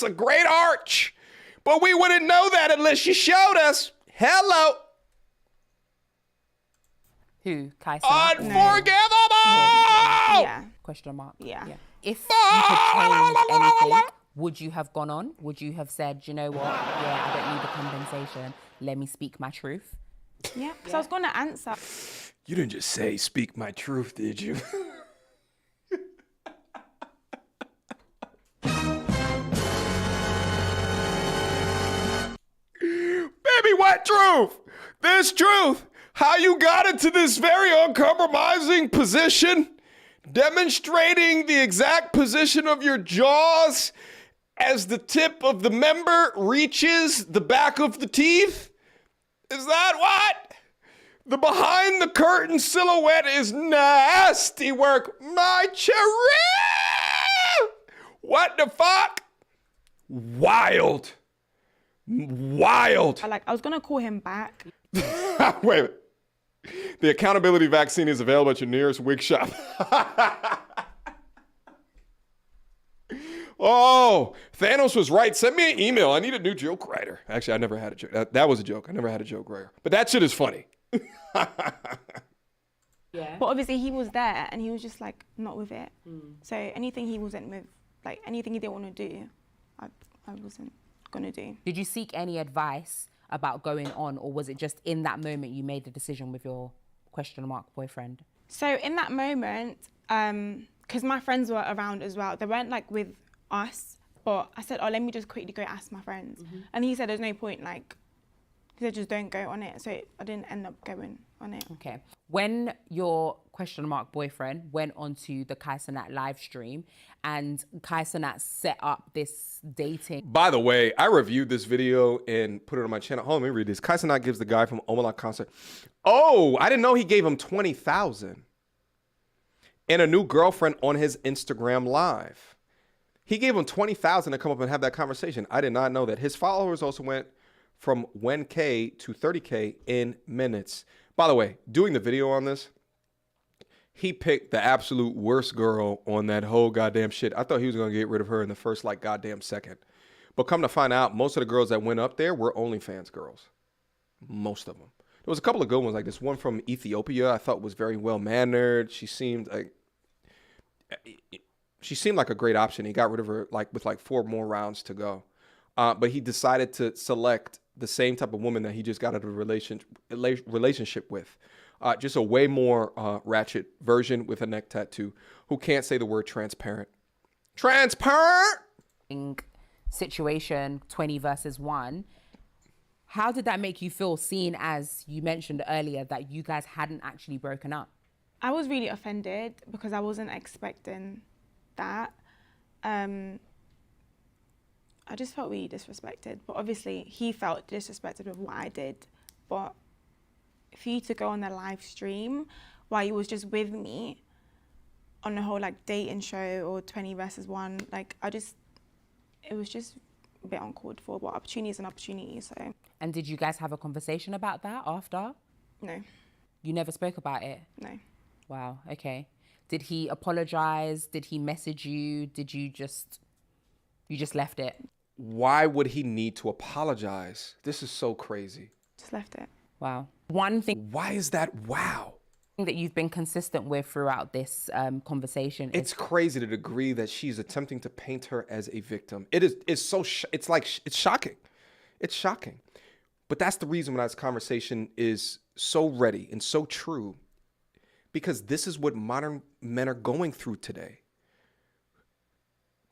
great arch. But we wouldn't know that unless you showed us. Hello. Who? Cashapp? Unforgivable! Yeah. Question mark. Yeah. If you could change anything, would you have gone on? Would you have said, you know what? Yeah, I don't need the compensation. Let me speak my truth. Yeah. So I was going to answer. You didn't just say speak my truth, did you? Baby, what truth? This truth. How you got into this very uncompromising position, demonstrating the exact position of your jaws as the tip of the member reaches the back of the teeth? Is that what? The behind the curtain silhouette is nasty work. My cherry! What the fuck? Wild. I was going to call him back. Wait a minute. The accountability vaccine is available at your nearest wig shop. Oh, Thanos was right. Send me an email. I need a new joke writer. Actually, I never had a joke. That was a joke. I never had a joke writer. But that shit is funny. Yeah. But obviously he was there and he was just like not with it. So anything he wasn't with, like anything he didn't want to do, I wasn't going to do. Did you seek any advice about going on, or was it just in that moment you made the decision with your question mark boyfriend? So in that moment, because my friends were around as well. They weren't like with us, but I said, oh, let me just quickly go ask my friends. And he said, there's no point, like, he said, just don't go on it. So I didn't end up going on it. Okay. When your question mark boyfriend went onto the Kai Cenat live stream and Kai Cenat set up this dating. By the way, I reviewed this video and put it on my channel. Hold on, let me read this. Kai Cenat gives the guy from Omah concert. Oh, I didn't know he gave him 20,000 and a new girlfriend on his Instagram live. He gave him 20,000 to come up and have that conversation. I did not know that. His followers also went from 1K to 30K in minutes. By the way, doing the video on this, he picked the absolute worst girl on that whole goddamn shit. I thought he was going to get rid of her in the first like goddamn second. But come to find out, most of the girls that went up there were OnlyFans girls. Most of them. There was a couple of good ones, like this one from Ethiopia I thought was very well-mannered. She seemed like a great option. He got rid of her like with like 4 more rounds to go. But he decided to select the same type of woman that he just got out of a relationship with. Just a way more ratchet version with a neck tattoo who can't say the word transparent. Transparent! Situation 20 versus 1. How did that make you feel, seeing as you mentioned earlier that you guys hadn't actually broken up? I was really offended because I wasn't expecting that. I just felt really disrespected, but obviously he felt disrespected with what I did. But for you to go on the live stream while you was just with me on the whole like dating show or 20 versus 1, like it was just a bit uncalled for, but opportunity is an opportunity, so. And did you guys have a conversation about that after? No. You never spoke about it? No. Wow, okay. Did he apologize? Did he message you? Did you just left it? Why would he need to apologize? This is so crazy. Just left it. Wow. One thing Why is that wow? that you've been consistent with throughout this conversation is It's crazy the degree that she's attempting to paint her as a victim. It's shocking. It's shocking. But that's the reason why this conversation is so ready and so true, because this is what modern men are going through today.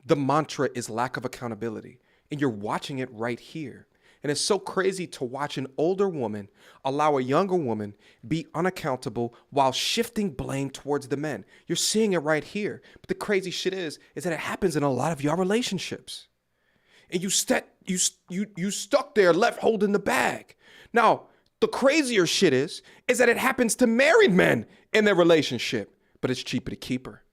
The mantra is lack of accountability, and you're watching it right here. And it's so crazy to watch an older woman allow a younger woman be unaccountable while shifting blame towards the men. You're seeing it right here. But the crazy shit is that it happens in a lot of your relationships. And you stuck there left holding the bag. Now, the crazier shit is that it happens to married men in their relationship, but it's cheaper to keep her.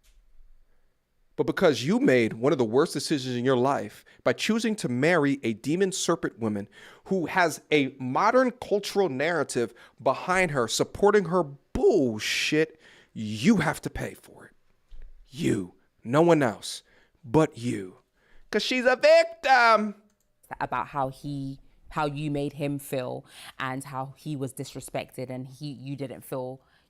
But because you made one of the worst decisions in your life by choosing to marry a demon serpent woman who has a modern cultural narrative behind her supporting her bullshit, you have to pay for it. You, no one else but you. Because she's a victim. about how you made him feel and how he was disrespected, and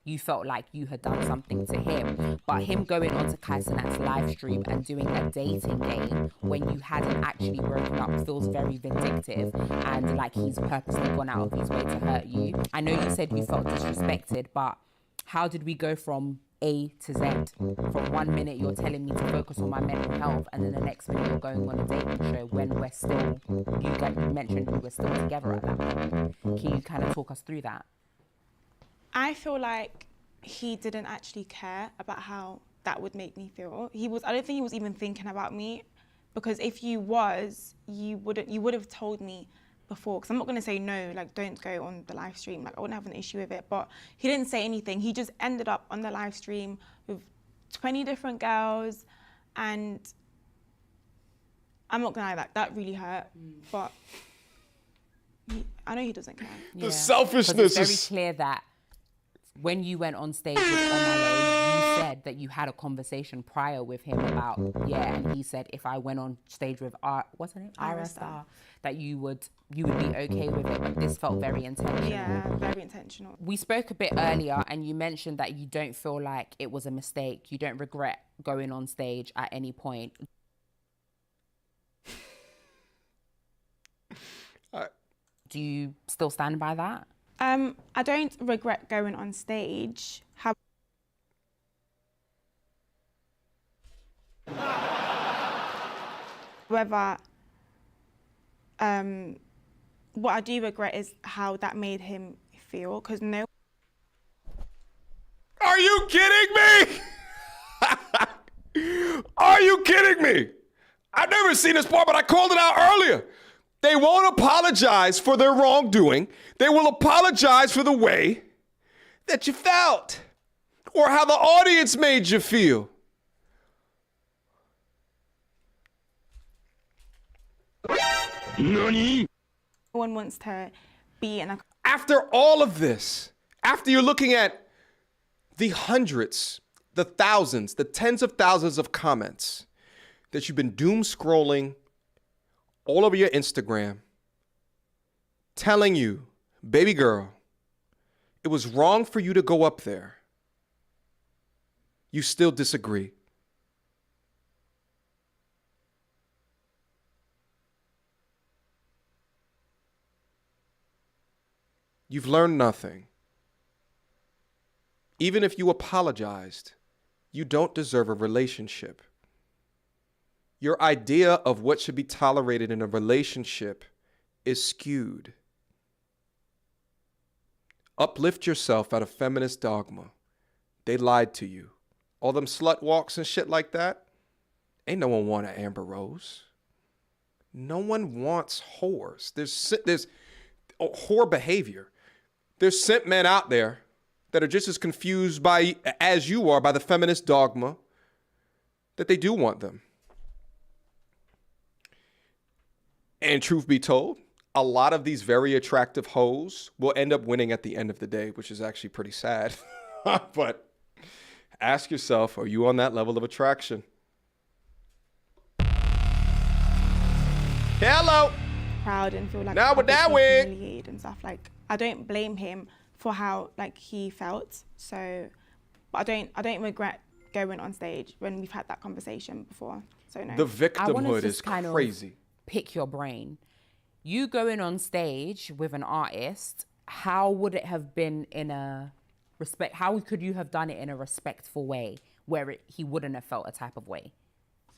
you felt like you had done something to him. But him going onto Kai Cenat's live stream and doing a dating game when you hadn't actually broken up feels very vindictive, and like he's purposely gone out of his way to hurt you. I know you said you felt disrespected, but how did we go from A to Z? From 1 minute you're telling me to focus on my mental health, and then the next minute you're going on a dating show when we're still, you mentioned we were still together at that point. Can you kind of talk us through that? I feel like he didn't actually care about how that would make me feel. I don't think he was even thinking about me, because if you was, you would have told me before, because I'm not going to say no, like don't go on the live stream, like I wouldn't have an issue with it, but he didn't say anything. He just ended up on the live stream with 20 different girls, and I'm not going to lie, that really hurt, but I know he doesn't care. The selfishness It's is... very clear that when you went on stage with Omah, you said that you had a conversation prior with him about, and he said if I went on stage with what's her name? RSR, that you would be okay with it, but this felt very intentional. Yeah, very intentional. We spoke a bit earlier and you mentioned that you don't feel like it was a mistake. You don't regret going on stage at any point. Do you still stand by that? I don't regret going on stage. However, what I do regret is how that made him feel, because no. Are you kidding me? Are you kidding me? I've never seen this part, but I called it out earlier. They won't apologize for their wrongdoing. They will apologize for the way that you felt or how the audience made you feel. No one wants to be in a. After all of this, after you're looking at the hundreds, the thousands, the tens of thousands of comments that you've been doom scrolling all over your Instagram, telling you, baby girl, it was wrong for you to go up there, you still disagree. You've learned nothing. Even if you apologized, you don't deserve a relationship. Your idea of what should be tolerated in a relationship is skewed. Uplift yourself out of feminist dogma. They lied to you. All them slut walks and shit like that. Ain't no one want an Amber Rose. No one wants whores. There's whore behavior. There's simp men out there that are just as confused as you are by the feminist dogma that they do want them. And truth be told, a lot of these very attractive hoes will end up winning at the end of the day, which is actually pretty sad. But ask yourself, are you on that level of attraction? Hello. Proud and feel like Now with that publicly wig. humiliated and stuff. Like, I don't blame him for how like he felt. So, but I don't regret going on stage when we've had that conversation before. So no. The I want to victimhood is just kind crazy. of pick your brain. You going on stage with an artist, how would it have been in a respect? How could you have done it in a respectful way where he wouldn't have felt a type of way?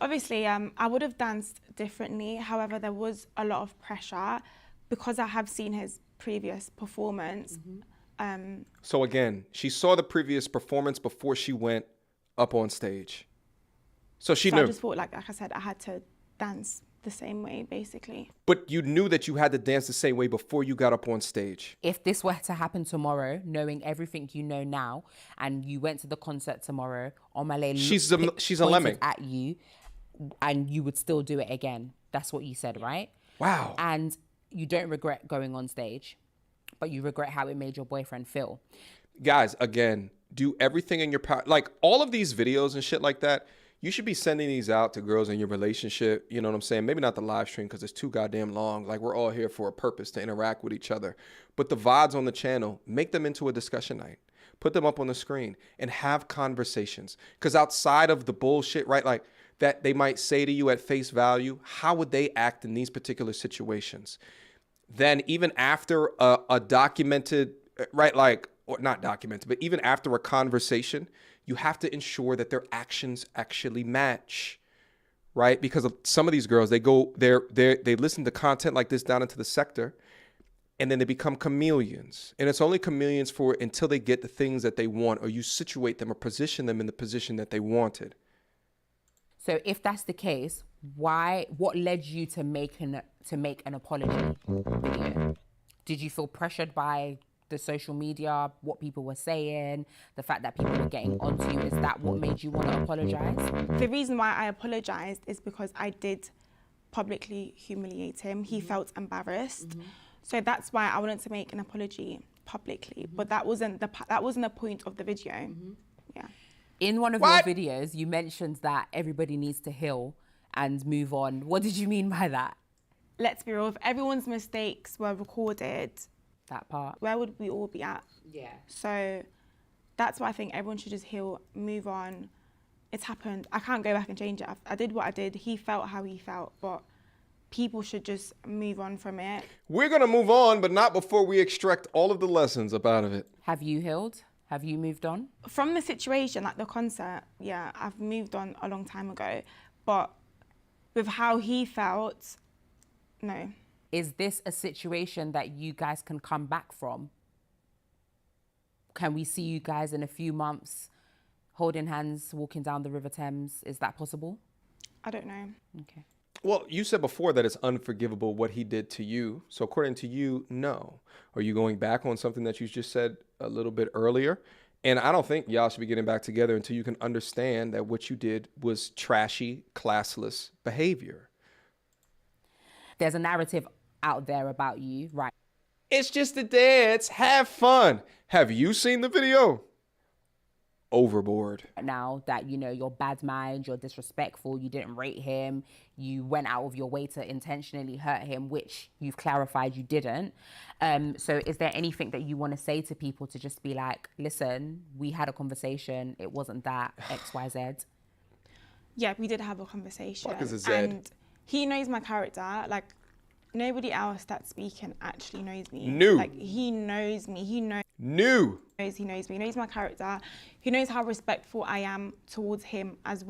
Obviously, I would have danced differently. However, there was a lot of pressure because I have seen his previous performance. So again, she saw the previous performance before she went up on stage. So she So knew. I just thought, like I said, I had to dance the same way, basically. But you knew that you had to dance the same way before you got up on stage. If this were to happen tomorrow, knowing everything you know now, and you went to the concert tomorrow, Omah She's a lemming at you, and you would still do it again. That's what you said, right? Wow. And you don't regret going on stage, but you regret how it made your boyfriend feel. Guys, again, do everything in your power. Like all of these videos and shit like that, you should be sending these out to girls in your relationship. You know what I'm saying? Maybe not the live stream because it's too goddamn long. Like we're all here for a purpose to interact with each other. But the VODs on the channel, make them into a discussion night. Put them up on the screen and have conversations. Because outside of the bullshit, right, like that they might say to you at face value, how would they act in these particular situations? Then even after a documented, right, like, or not documented, but even after a conversation, you have to ensure that their actions actually match, right? Because of some of these girls, they listen to content like this down into the sector, and then they become chameleons. And it's only chameleons for until they get the things that they want, or you situate them or position them in the position that they wanted. So if that's the case, what led you to make an apology video? Did you feel pressured by the social media, what people were saying, the fact that people were getting onto you? Is that what made you want to apologize? The reason why I apologized is because I did publicly humiliate him. He felt embarrassed. So that's why I wanted to make an apology publicly. But that wasn't the point of the video. Yeah. In one of What? your videos, you mentioned that everybody needs to heal and move on. What did you mean by that? Let's be real, if everyone's mistakes were recorded, That part. where would we all be at? Yeah. So that's why I think everyone should just heal, move on. It's happened. I can't go back and change it. I did what I did. He felt how he felt, but people should just move on from it. We're going to move on, but not before we extract all of the lessons up out of it. Have you healed? Have you moved on? From the situation, like the concert, yeah, I've moved on a long time ago, but with how he felt, no. Is this a situation that you guys can come back from? Can we see you guys in a few months holding hands, walking down the River Thames? Is that possible? I don't know. Okay. Well, you said before that it's unforgivable what he did to you. So according to you, no. Are you going back on something that you just said a little bit earlier? And I don't think y'all should be getting back together until you can understand that what you did was trashy, classless behavior. There's a narrative out there about you, right? It's just a dance. Have fun. Have you seen the video? Overboard. Now that, you know, you're bad mind, you're disrespectful, you didn't rate him, you went out of your way to intentionally hurt him, which you've clarified you didn't. So is there anything that you want to say to people to just be like, listen, we had a conversation, it wasn't that X, Y, Z? Yeah, we did have a conversation. Fuck is a Z? And he knows my character. Like, nobody else that's speaking actually knows me. Knew. Like, he knows me. He knows New. he knows me. He knows my character. He knows how respectful I am towards him as well.